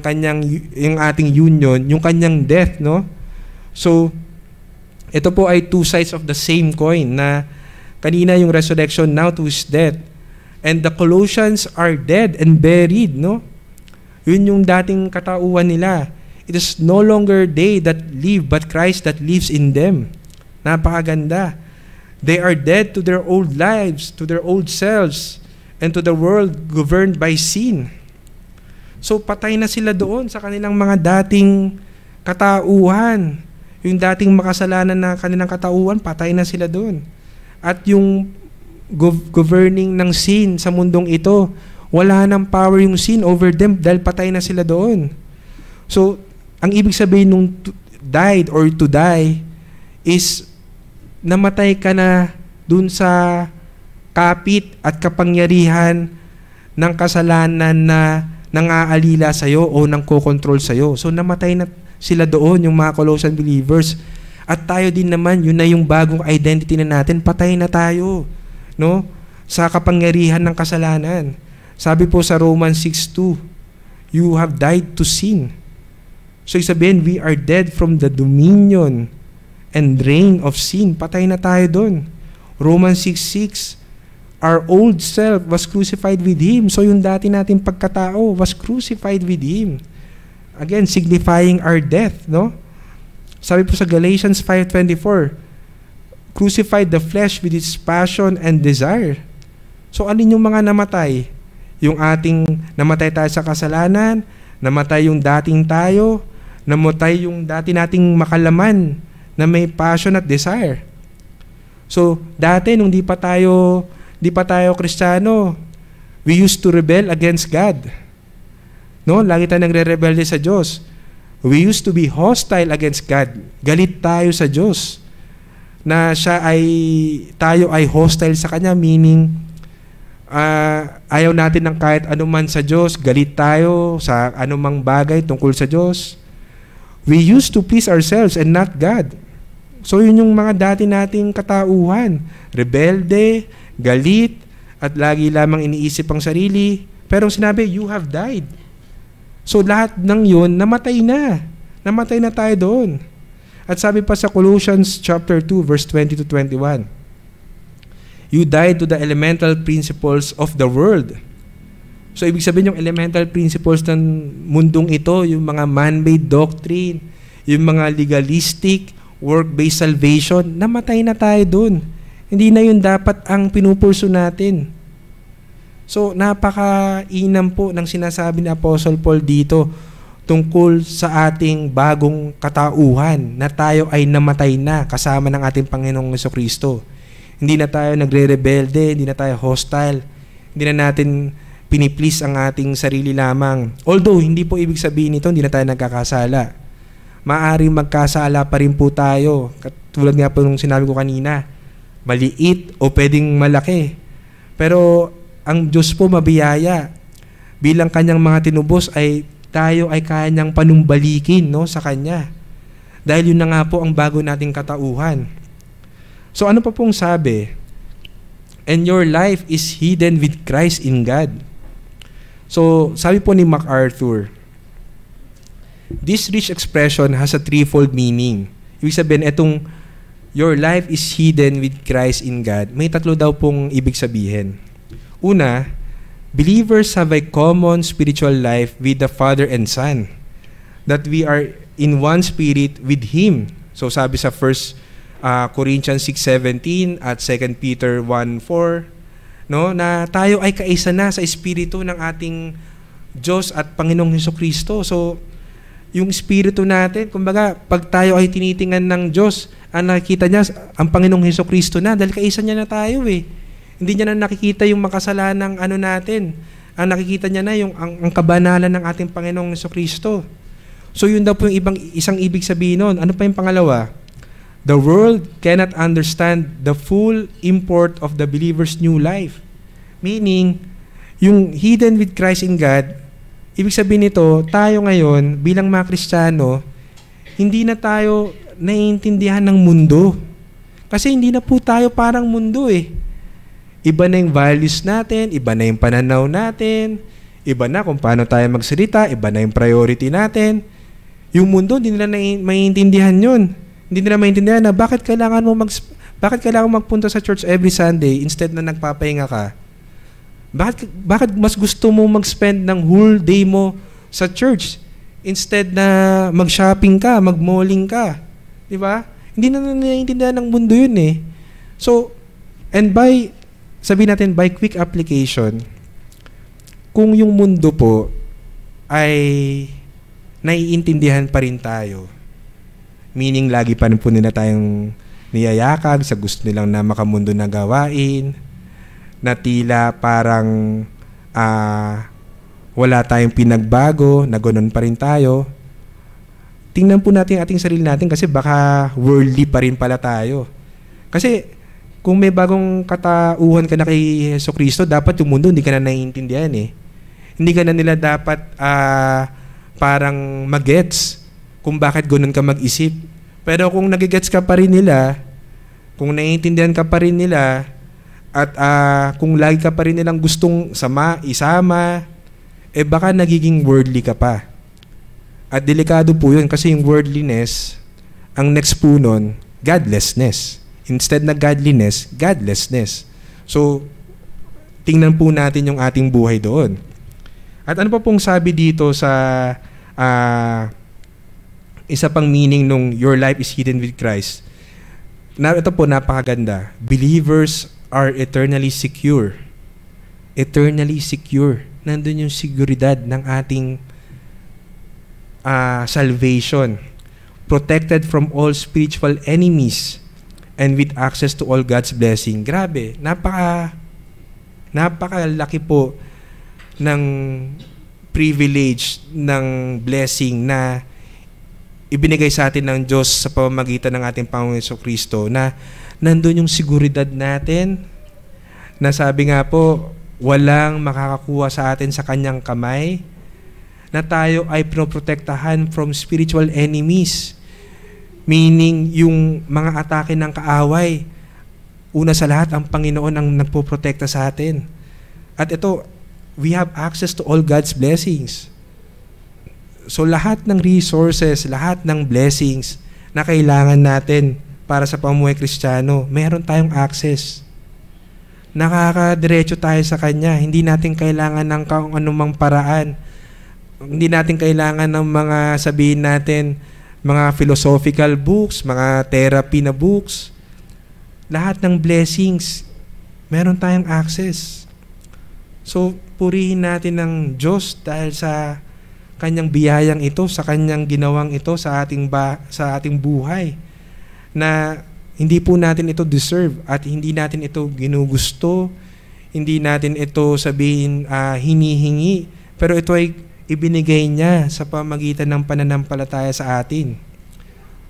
kanyang, yung ating union, yung kanyang death, no? So, ito po ay two sides of the same coin na kanina yung resurrection, now to his death. And the Colossians are dead and buried, no? Yun yung dating katauhan nila. It is no longer they that live, but Christ that lives in them. Napakaganda. They are dead to their old lives, to their old selves, and to the world governed by sin. So patay na sila doon sa kanilang mga dating katauhan. Yung dating makasalanan na kanilang katauhan, patay na sila doon. At yung governing ng sin sa mundong ito, wala nang power yung sin over them dahil patay na sila doon. So, ang ibig sabihin nung died or to die is namatay ka na dun sa kapit at kapangyarihan ng kasalanan na nang-aalila sa'yo o nang kokontrol sa'yo. So, namatay na sila doon, yung mga Colossian believers. At tayo din naman, yun na yung bagong identity na natin, patay na tayo, no? Sa kapangyarihan ng kasalanan. Sabi po sa Romans 6:2, you have died to sin. So, sabihin, we are dead from the dominion and reign of sin. Patay na tayo doon. Romans 6:6, our old self was crucified with Him. So, yung dati nating pagkatao was crucified with Him. Again, signifying our death, no? Sabi po sa Galatians 5:24, crucified the flesh with its passion and desire. So alin yung mga namatay? Yung ating namatay tayo sa kasalanan, namatay yung dating tayo, namatay yung dati nating makalaman na may passion at desire. So dati nung di pa tayo Kristiyano, we used to rebel against God. No, lagi tayong nagre-rebelde sa Diyos. We used to be hostile against God. Galit tayo sa Diyos. Na tayo ay hostile sa Kanya, meaning ayaw natin ng kahit anuman sa Diyos, galit tayo sa anumang bagay tungkol sa Diyos. We used to please ourselves and not God. So yun yung mga dati nating katauhan. Rebelde, galit, at lagi lamang iniisip ang sarili. Pero sinabi, you have died. So lahat ng yun, namatay na. Namatay na tayo doon. At sabi pa sa Colossians chapter 2, verse 20 to 21, you died to the elemental principles of the world. So ibig sabihin yung elemental principles ng mundong ito, yung mga man-made doctrine, yung mga legalistic, work-based salvation, namatay na tayo doon. Hindi na yun dapat ang pinupurso natin. So, napaka-inam po ng sinasabi ni Apostle Paul dito tungkol sa ating bagong katauhan na tayo ay namatay na kasama ng ating Panginoong Jesucristo. Hindi na tayo nagre-rebelde, hindi na tayo hostile, hindi na natin piniplease ang ating sarili lamang. Although, hindi po ibig sabihin nito, hindi na tayo nagkakasala. Maaring magkasala pa rin po tayo. Tulad nga po nung sinabi ko kanina, maliit o pwedeng malaki. Pero ang Diyos po mabiyaya. Bilang kanyang mga tinubos ay tayo ay kanyang panumbalikin, no, sa kanya. Dahil yun na nga po ang bago nating katauhan. So ano pa pong sabi? And your life is hidden with Christ in God. So sabi po ni MacArthur, this rich expression has a threefold meaning. Ibig sabihin, itong your life is hidden with Christ in God, may tatlo daw pong ibig sabihin. Una, believers have a common spiritual life with the Father and Son, that we are in one spirit with Him. So sabi sa 1 Corinthians 6:17 at 2 Peter 1:4, no, na tayo ay kaisa na sa espiritu ng ating Diyos at Panginoong Jesucristo. So yung espiritu natin, kumbaga, pag tayo ay tinitingnan ng Diyos, ang nakikita niya, ang Panginoong Jesucristo na, dahil kaisa niya na tayo eh. Hindi niya na nakikita yung makasalanang natin. Ang nakikita niya na yung ang kabanalan ng ating Panginoong Jesucristo. So yun daw po yung isang ibig sabihin nun. Ano pa yung pangalawa? The world cannot understand the full import of the believer's new life. Meaning, yung hidden with Christ in God, ibig sabihin nito, tayo ngayon, bilang mga Kristiyano, hindi na tayo naiintindihan ng mundo. Kasi hindi na po tayo parang mundo eh. Iba na yung values natin, iba na yung pananaw natin, iba na kung paano tayo magsalita, iba na yung priority natin. Yung mundo, hindi nila maiintindihan yun. Hindi nila maintindihan na bakit kailangan magpunta sa church every Sunday instead na nagpapahinga ka? Bakit mas gusto mo mag-spend ng whole day mo sa church instead na mag-shopping ka, mag-malling ka? Di ba? Hindi na naiintindihan ng mundo yun eh. So, and sabihin natin, by quick application, kung yung mundo po ay naiintindihan pa rin tayo, meaning lagi pa rin po nila tayong niyayakag sa gusto nilang na makamundo na gawain, na tila parang wala tayong pinagbago, na ganoon pa rin tayo, tingnan po natin ating sarili natin kasi baka worldly pa rin pala tayo. Kasi kung may bagong katauhan ka na kay Jesucristo, dapat yung mundo hindi ka na naiintindihan eh. Hindi ka na nila dapat parang magets kung bakit ganoon ka mag-isip. Pero kung nagigets ka pa rin nila, kung naiintindihan ka pa rin nila, at kung lagi ka pa rin nilang gustong isama, baka nagiging worldly ka pa. At delikado po yun kasi yung worldliness, ang next po nun, godlessness. Instead na godliness, godlessness. So, tingnan po natin yung ating buhay doon. At ano pa pong sabi dito sa isa pang meaning nung your life is hidden with Christ. Ito po, napakaganda. Believers are eternally secure. Eternally secure. Nandun yung seguridad ng ating salvation. Protected from all spiritual enemies and with access to all God's blessing. Grabe, napakalaki po ng privilege, ng blessing na ibinigay sa atin ng Diyos sa pamamagitan ng ating Panginoon Jesucristo, na nandun yung seguridad natin, na sabi nga po, walang makakakuha sa atin sa kanyang kamay, na tayo ay pinoprotektahan from spiritual enemies. Meaning, yung mga atake ng kaaway, una sa lahat, ang Panginoon ang nagpoprotekta sa atin. At ito, we have access to all God's blessings. So lahat ng resources, lahat ng blessings na kailangan natin para sa pamumuhay Kristiyano, meron tayong access. Nakakadiretso tayo sa Kanya. Hindi natin kailangan ng kung anumang paraan. Hindi natin kailangan ng mga, sabihin natin, mga philosophical books, mga therapy na books. Lahat ng blessings, meron tayong access. So, purihin natin ng Diyos dahil sa Kanyang biyayang ito, sa Kanyang ginawang ito sa ating buhay, na hindi po natin ito deserve at hindi natin ito ginugusto, hindi natin ito sabihin hinihingi, pero ito ay ibinigay niya sa pamagitan ng pananampalataya sa atin.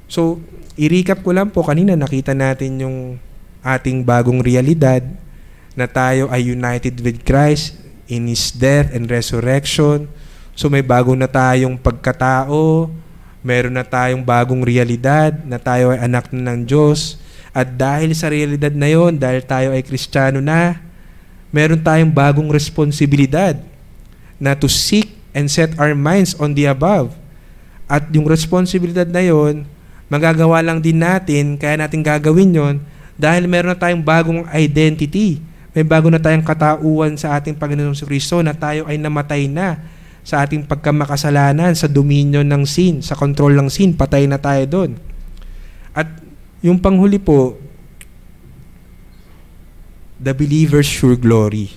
So, i-recap ko lang po, kanina nakita natin yung ating bagong realidad na tayo ay united with Christ in His death and resurrection. So may bago na tayong pagkatao, meron na tayong bagong realidad na tayo ay anak na ng Diyos. At dahil sa realidad na yon, dahil tayo ay Kristiyano na, meron tayong bagong responsibilidad na to seek and set our minds on the above. At yung responsibilidad na yon, magagawa lang din natin, kaya natin gagawin yon, dahil meron na tayong bagong identity. May bago na tayong katauhan sa ating Panginoong Kristo na tayo ay namatay na sa ating pagkamakasalanan, sa dominion ng sin, sa control ng sin, patay na tayo doon. At yung panghuli po, the believer's sure glory.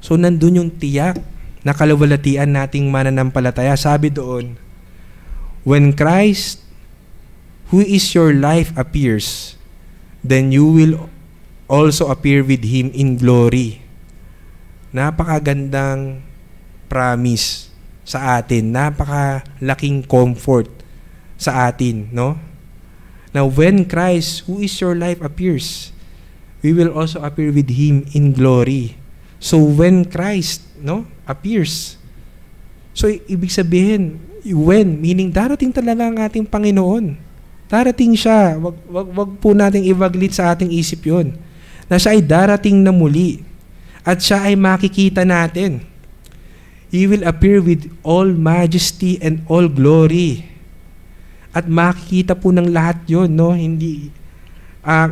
So nandun yung tiyak na kalawalatian nating mananampalataya. Sabi doon, when Christ, who is your life, appears, then you will also appear with Him in glory. Napakagandang promise sa atin. Napakalaking comfort sa atin, no? Now, when Christ, who is your life, appears, we will also appear with Him in glory. So, when Christ, no, appears, so, ibig sabihin, when, meaning darating talaga ang ating Panginoon. Darating siya. Wag po nating ibaglit sa ating isip yon, na siya ay darating na muli at siya ay makikita natin. He will appear with all majesty and all glory. At makikita po ng lahat yon, no? Hindi,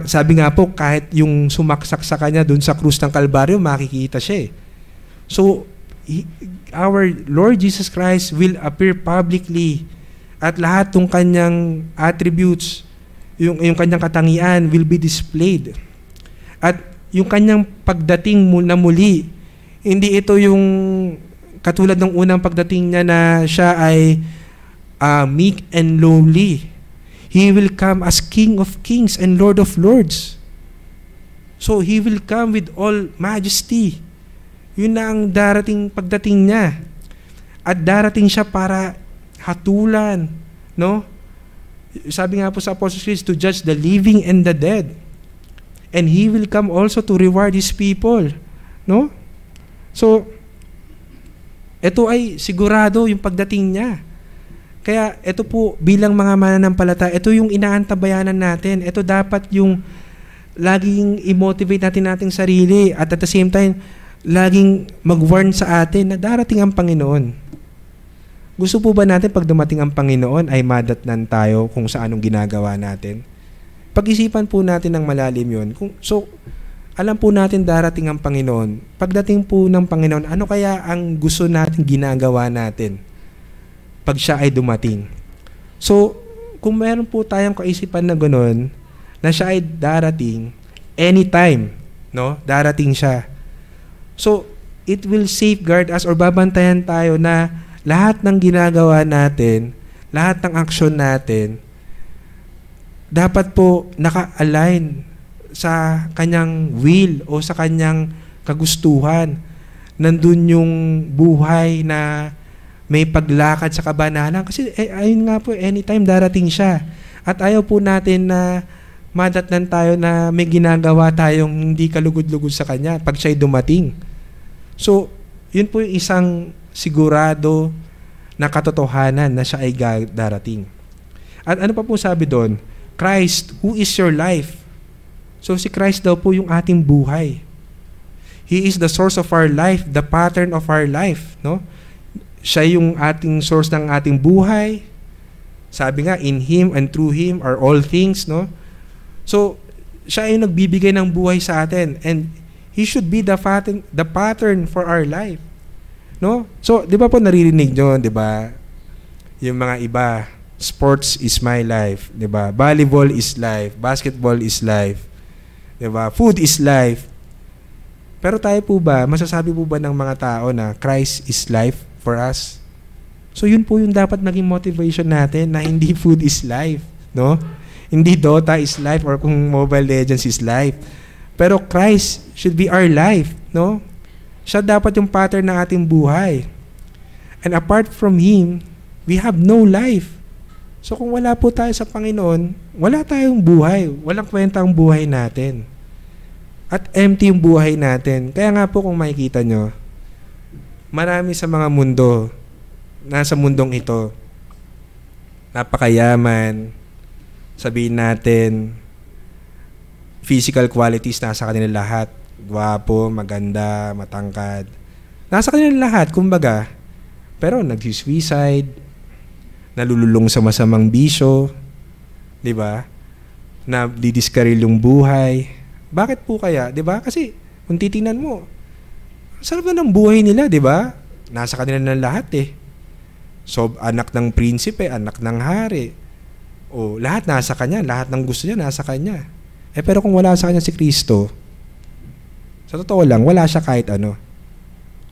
sabi nga po, kahit yung sumaksak sa Kanya dun sa krus ng Kalbaryo, makikita siya. So, our Lord Jesus Christ will appear publicly at lahat ng Kanyang attributes, yung Kanyang katangian will be displayed. At yung Kanyang pagdating na muli, hindi ito yung katulad ng unang pagdating niya na siya ay meek and lowly. He will come as King of Kings and Lord of Lords. So, He will come with all majesty. Yun na ang darating pagdating niya. At darating siya para hatulan, no? Sabi nga po sa Apostles' Creed, to judge the living and the dead. And He will come also to reward His people, no? So, ito ay sigurado yung pagdating niya. Kaya ito po, bilang mga mananampalataya, ito yung inaantabayanan natin. Ito dapat yung laging i-motivate natin ating sarili at the same time, laging mag-warn sa atin na darating ang Panginoon. Gusto po ba natin pag dumating ang Panginoon ay madatnan tayo kung sa anong ginagawa natin? Pag-isipan po natin ng malalim yun. So, alam po natin darating ang Panginoon. Pagdating po ng Panginoon, ano kaya ang gusto natin ginagawa natin pag siya ay dumating? So, kung meron po tayong kaisipan na gano'n, na siya ay darating, anytime, no? Darating siya. So, it will safeguard us or babantayan tayo na lahat ng ginagawa natin, lahat ng aksyon natin, dapat po naka-align sa kanyang will o sa kanyang kagustuhan. Nandun yung buhay na may paglakad sa kabanalan. Kasi ayun nga po, anytime darating siya. At ayaw po natin na madatnan tayo na may ginagawa tayong hindi kalugod-lugod sa kanya pag siya'y dumating. So, yun po yung isang sigurado na katotohanan na siya ay darating. At ano pa po sabi doon? Christ, who is your life? So, si Christ daw po yung ating buhay. He is the source of our life, the pattern of our life, no? Siya yung ating source ng ating buhay. Sabi nga, in Him and through Him are all things, no? So, siya yung nagbibigay ng buhay sa atin. And He should be the pattern for our life. No? So, di ba po naririnig nyo, di ba? Yung mga iba, sports is my life. Di ba? Volleyball is life. Basketball is life. Di ba? Food is life. Pero tayo po ba, masasabi po ba ng mga tao na Christ is life for us? So yun po yung dapat naging motivation natin na hindi food is life, no? Hindi Dota is life or kung Mobile Legends is life. Pero Christ should be our life, no? Siya dapat yung pattern ng ating buhay. And apart from Him, we have no life. So kung wala po tayo sa Panginoon, wala tayong buhay. Walang kwenta ang buhay natin. At empty yung buhay natin. Kaya nga po kung makikita nyo, marami sa mga mundo, nasa mundong ito, napakayaman, sabihin natin, physical qualities nasa kanila lahat. Gwapo, maganda, matangkad. Nasa kanila lahat, kumbaga. Pero nag-suicide, nalululong sa masamang bisyo, di ba? Na didiskaril yung buhay. Bakit po kaya? Di ba? Kasi kung titingnan mo, sarap na ng buhay nila, di ba? Nasa kanila na lahat eh. So, anak ng prinsipe, anak ng hari. O, lahat nasa kanya. Lahat ng gusto niya nasa kanya. Pero kung wala sa kanya si Kristo, sa totoo lang, wala siya kahit ano.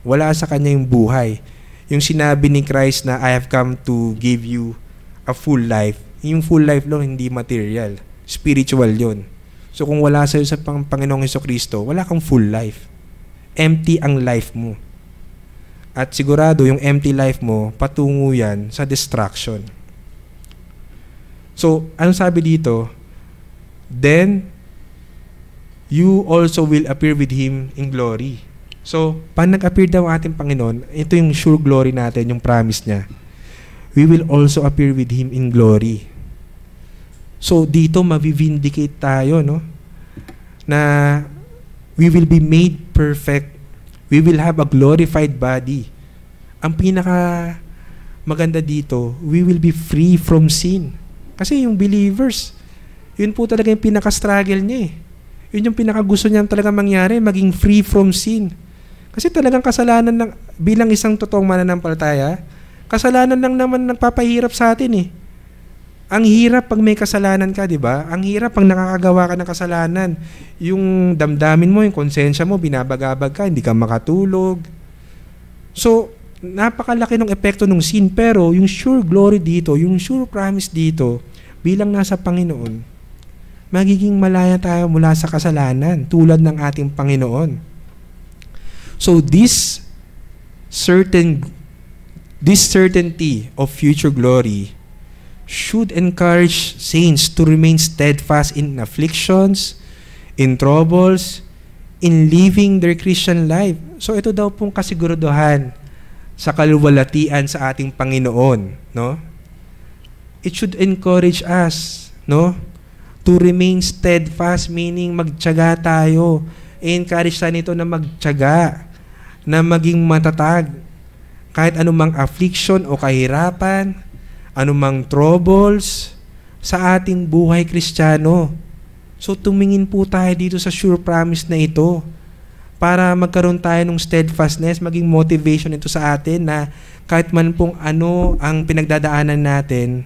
Wala sa kanya yung buhay. Yung sinabi ni Christ na, I have come to give you a full life. Yung full life lang, hindi material. Spiritual yun. So, kung wala sa'yo sa Panginoong Jesucristo, wala kang full life. Empty ang life mo. At sigurado yung empty life mo, patungo yan sa destruction. So, anong sabi dito? Then, you also will appear with Him in glory. So, pag nag-appear daw ating Panginoon, ito yung sure glory natin, yung promise niya. We will also appear with Him in glory. So, dito mavivindicate tayo, no? Na we will be made perfect. We will have a glorified body. Ang pinaka maganda dito, we will be free from sin. Kasi yung believers, yun po talaga yung pinaka-struggle niya eh. Yun yung pinaka-gusto niya talaga mangyari, maging free from sin. Kasi talagang kasalanan lang, bilang isang totoong mananampalataya, kasalanan lang naman nagpapahirap sa atin eh. Ang hirap pag may kasalanan ka, di ba? Ang hirap pag nakakagawa ka ng kasalanan. Yung damdamin mo, yung konsensya mo, binabagabag ka, hindi ka makatulog. So, napakalaki ng epekto ng sin. Pero yung sure glory dito, yung sure promise dito, bilang nasa Panginoon, magiging malaya tayo mula sa kasalanan, tulad ng ating Panginoon. So, this certainty of future glory should encourage saints to remain steadfast in afflictions, in troubles, in living their Christian life. So ito daw pong kasiguraduhan sa kaluwalhatian sa ating Panginoon, no? It should encourage us, no, to remain steadfast, meaning magtiyaga tayo. I-encourage tayo nito na magtiyaga, na maging matatag kahit anumang affliction o kahirapan, anumang troubles sa ating buhay Kristiyano. So tumingin po tayo dito sa sure promise na ito para magkaroon tayo ng steadfastness, maging motivation ito sa atin na kahit man pong ano ang pinagdadaanan natin,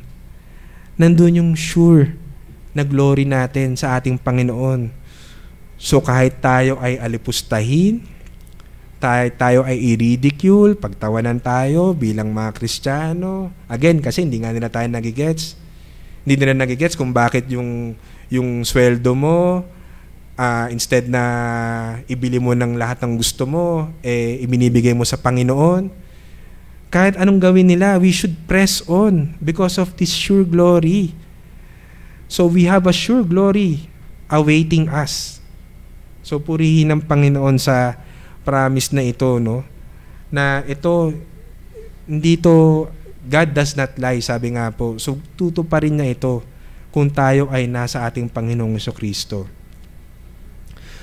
nandun yung sure na glory natin sa ating Panginoon. So kahit tayo ay alipustahin, tayo ay i-ridicule, pagtawanan tayo bilang mga Kristiyano. Again, kasi hindi nga nila tayo nagigets. Hindi nila nagigets kung bakit yung sweldo mo, instead na ibili mo ng lahat ng gusto mo, ibinibigay mo sa Panginoon. Kahit anong gawin nila, we should press on because of this sure glory. So we have a sure glory awaiting us. So purihin ng Panginoon sa promise na ito, no? Na ito, hindi to, God does not lie, sabi nga po. So pa rin niya ito kung tayo ay nasa ating Panginoong Jesucristo.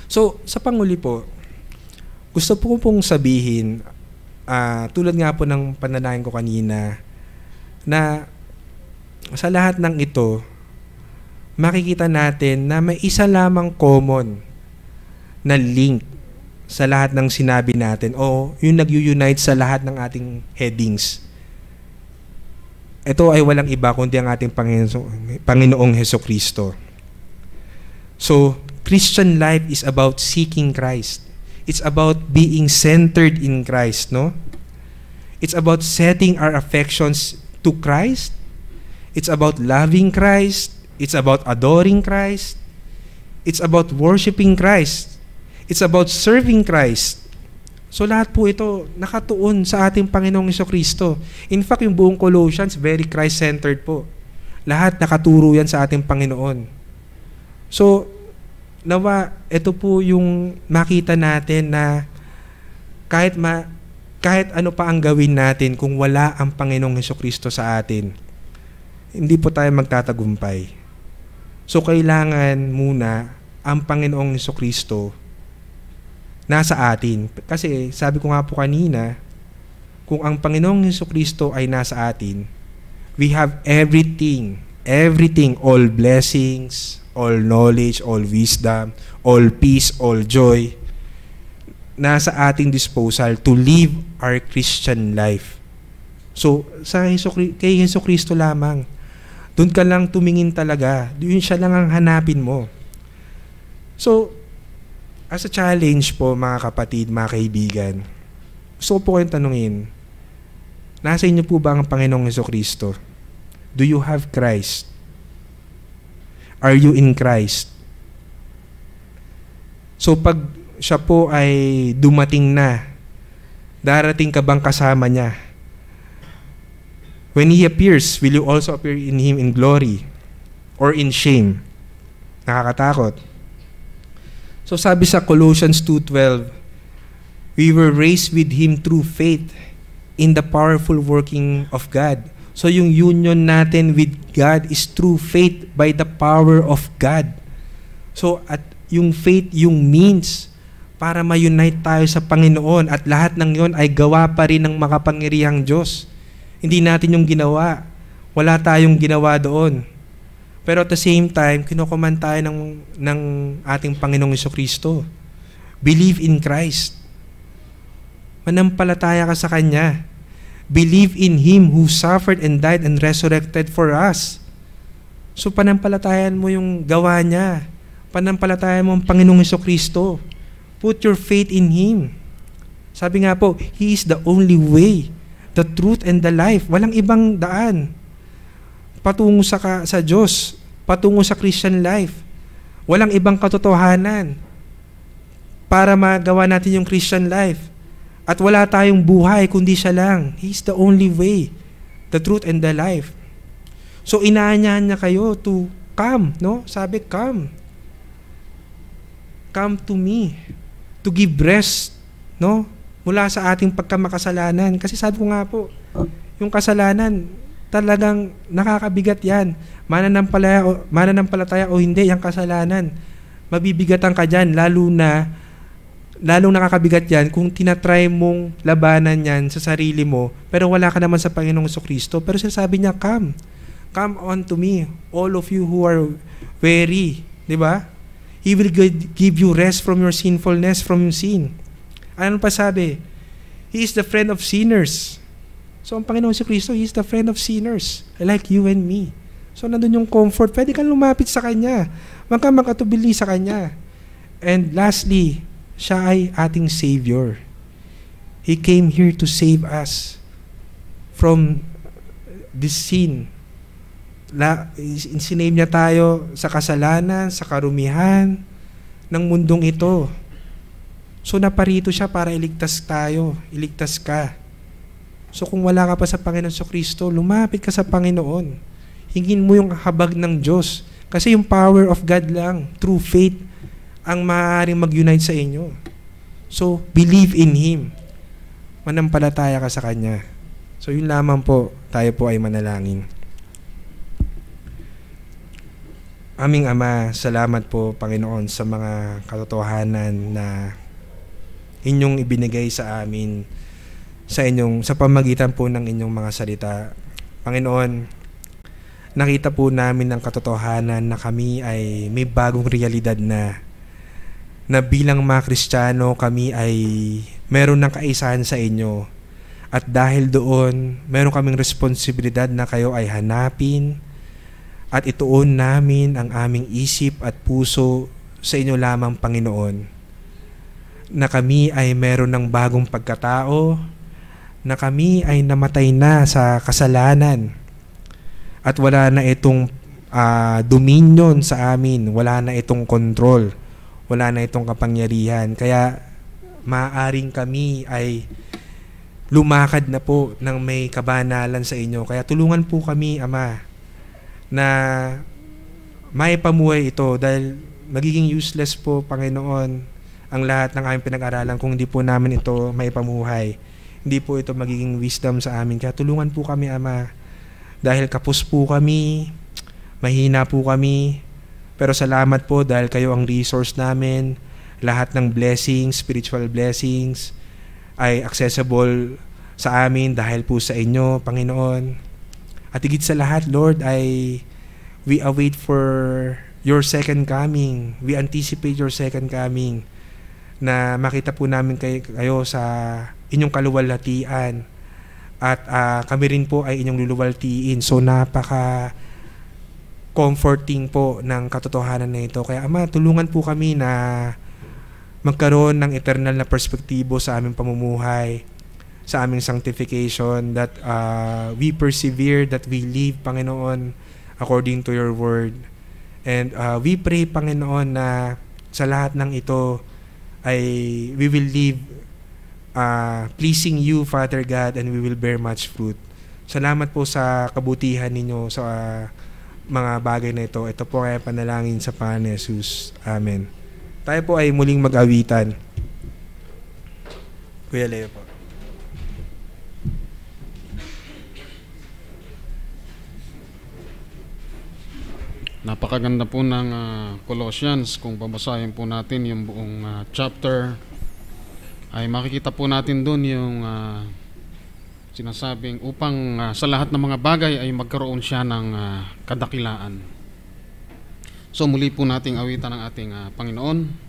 So sa panguli po, gusto po pong sabihin, tulad nga po ng panalangin ko kanina, na sa lahat ng ito, makikita natin na may isa lamang common na link sa lahat ng sinabi natin o yung nag-unite sa lahat ng ating headings. Ito ay walang iba kundi ang ating Panginoong Jesucristo. So, Christian life is about seeking Christ. It's about being centered in Christ, no? It's about setting our affections to Christ. It's about loving Christ. It's about adoring Christ. It's about worshiping Christ. It's about serving Christ. So lahat po ito nakatuon sa ating Panginoong Jesucristo. In fact, yung buong Colossians, very Christ-centered po. Lahat nakaturo yan sa ating Panginoon. So, nawa, ito po yung makita natin na kahit ano pa ang gawin natin kung wala ang Panginoong Jesucristo sa atin, hindi po tayo magtatagumpay. So, kailangan muna ang Panginoong Jesucristo nasa atin. Kasi sabi ko nga po kanina, kung ang Panginoong Jesucristo ay nasa atin, we have everything, all blessings, all knowledge, all wisdom, all peace, all joy, nasa ating disposal to live our Christian life. So, kay Jesucristo lamang, doon ka lang tumingin talaga, doon siya lang ang hanapin mo. So, as a challenge po mga kapatid, mga kaibigan, gusto ko po kayong tanungin, nasa inyo po ba ang Panginoong Jesucristo? Do you have Christ? Are you in Christ? So pag siya po ay dumating na, darating ka bang kasama niya? When He appears, will you also appear in Him in glory or in shame? Nakakatakot. So sabi sa Colossians 2:12, we were raised with Him through faith in the powerful working of God. So yung union natin with God is through faith by the power of God. So at yung faith, yung means para ma-unite tayo sa Panginoon at lahat ng yon ay gawa pa rin ng makapangyarihang Diyos. Hindi natin yung ginawa. Wala tayong ginawa doon. Pero at the same time, kinukuman tayo ng ating Panginoong Jesucristo. Believe in Christ. Manampalataya ka sa Kanya. Believe in Him who suffered and died and resurrected for us. So panampalatayan mo yung gawa niya. Panampalatayan mo ang Panginoong Jesucristo. Put your faith in Him. Sabi nga po, He is the only way, the truth, and the life. Walang ibang daan patungo sa Diyos, patungo sa Christian life. Walang ibang katotohanan para magawa natin yung Christian life. At wala tayong buhay kundi siya lang. He's the only way, the truth, and the life. So inaanyahan niya kayo to come, no? Sabi, come. Come to me. To give rest, no? Mula sa ating pagkamakasalanan. Kasi sabi ko nga po, yung kasalanan, talagang nakakabigat yan. Mananampalataya o hindi, yung kasalanan. Mabibigatan ka dyan, lalong nakakabigat yan kung tinatry mong labanan yan sa sarili mo, pero wala ka naman sa Panginoong Jesucristo. Pero sinasabi niya, come. Come unto me, all of you who are weary. Diba? He will give you rest from your sinfulness, from your sin. Ano pa sabi? He is the friend of sinners. So, ang Panginoon si Kristo, He is the friend of sinners, like you and me. So, nandun yung comfort. Pwede kang lumapit sa Kanya. Huwag kang makatubili sa Kanya. And lastly, siya ay ating Savior. He came here to save us from this sin. Sinave niya tayo sa kasalanan, sa karumihan ng mundong ito. So naparito siya para iligtas tayo, iligtas ka. So kung wala ka pa sa Panginoon Kristo, lumapit ka sa Panginoon. Hingin mo yung habag ng Diyos. Kasi yung power of God lang, through faith, ang maaaring mag-unite sa inyo. So, believe in Him. Manampalataya ka sa Kanya. So yun lamang po, tayo po ay manalangin. Aming Ama, salamat po, Panginoon, sa mga katotohanan na inyong ibinigay sa amin sa pamagitan po ng inyong mga salita. Panginoon, nakita po namin ang katotohanan na kami ay may bagong realidad na bilang mga Kristiyano kami ay meron ng kaisahan sa inyo. At dahil doon, meron kaming responsibilidad na kayo ay hanapin at ituon namin ang aming isip at puso sa inyo lamang, Panginoon. Na kami ay meron ng bagong pagkatao, na kami ay namatay na sa kasalanan at wala na itong dominion sa amin, wala na itong control, wala na itong kapangyarihan. Kaya maaaring kami ay lumakad na po ng may kabanalan sa inyo. Kaya tulungan po kami, Ama, na maipamuhay ito dahil magiging useless po, Panginoon, ang lahat ng aming pinag-aralan kung hindi po namin ito maipamuhay. Hindi po ito magiging wisdom sa amin. Kaya tulungan po kami, Ama, dahil kapos po kami, mahina po kami, pero salamat po dahil kayo ang resource namin. Lahat ng blessings, spiritual blessings, ay accessible sa amin dahil po sa inyo, Panginoon. At higit sa lahat, Lord, ay we await for your second coming. We anticipate your second coming na makita po namin kayo sa inyong kaluwalhatian at kami rin po ay inyong luluwalhatiin. So napaka comforting po ng katotohanan na ito. Kaya Ama, tulungan po kami na magkaroon ng eternal na perspektibo sa aming pamumuhay, sa aming sanctification, that we persevere, that we live, Panginoon, according to your word. And we pray, Panginoon, na sa lahat ng ito ay we will live pleasing you, Father God, and we will bear much fruit. Salamat po sa kabutihan ninyo sa mga bagay na ito. Ito po ay panalangin sa Panginoon ni Jesus. Amen. Tayo po ay muling mag-awitan. Kuya Leo po. Napakaganda po ng Colossians. Kung babasahin po natin yung buong chapter, ay makikita po natin doon yung sinasabing upang sa lahat ng mga bagay ay magkaroon siya ng kadakilaan. So muli po nating awitan ang ating Panginoon.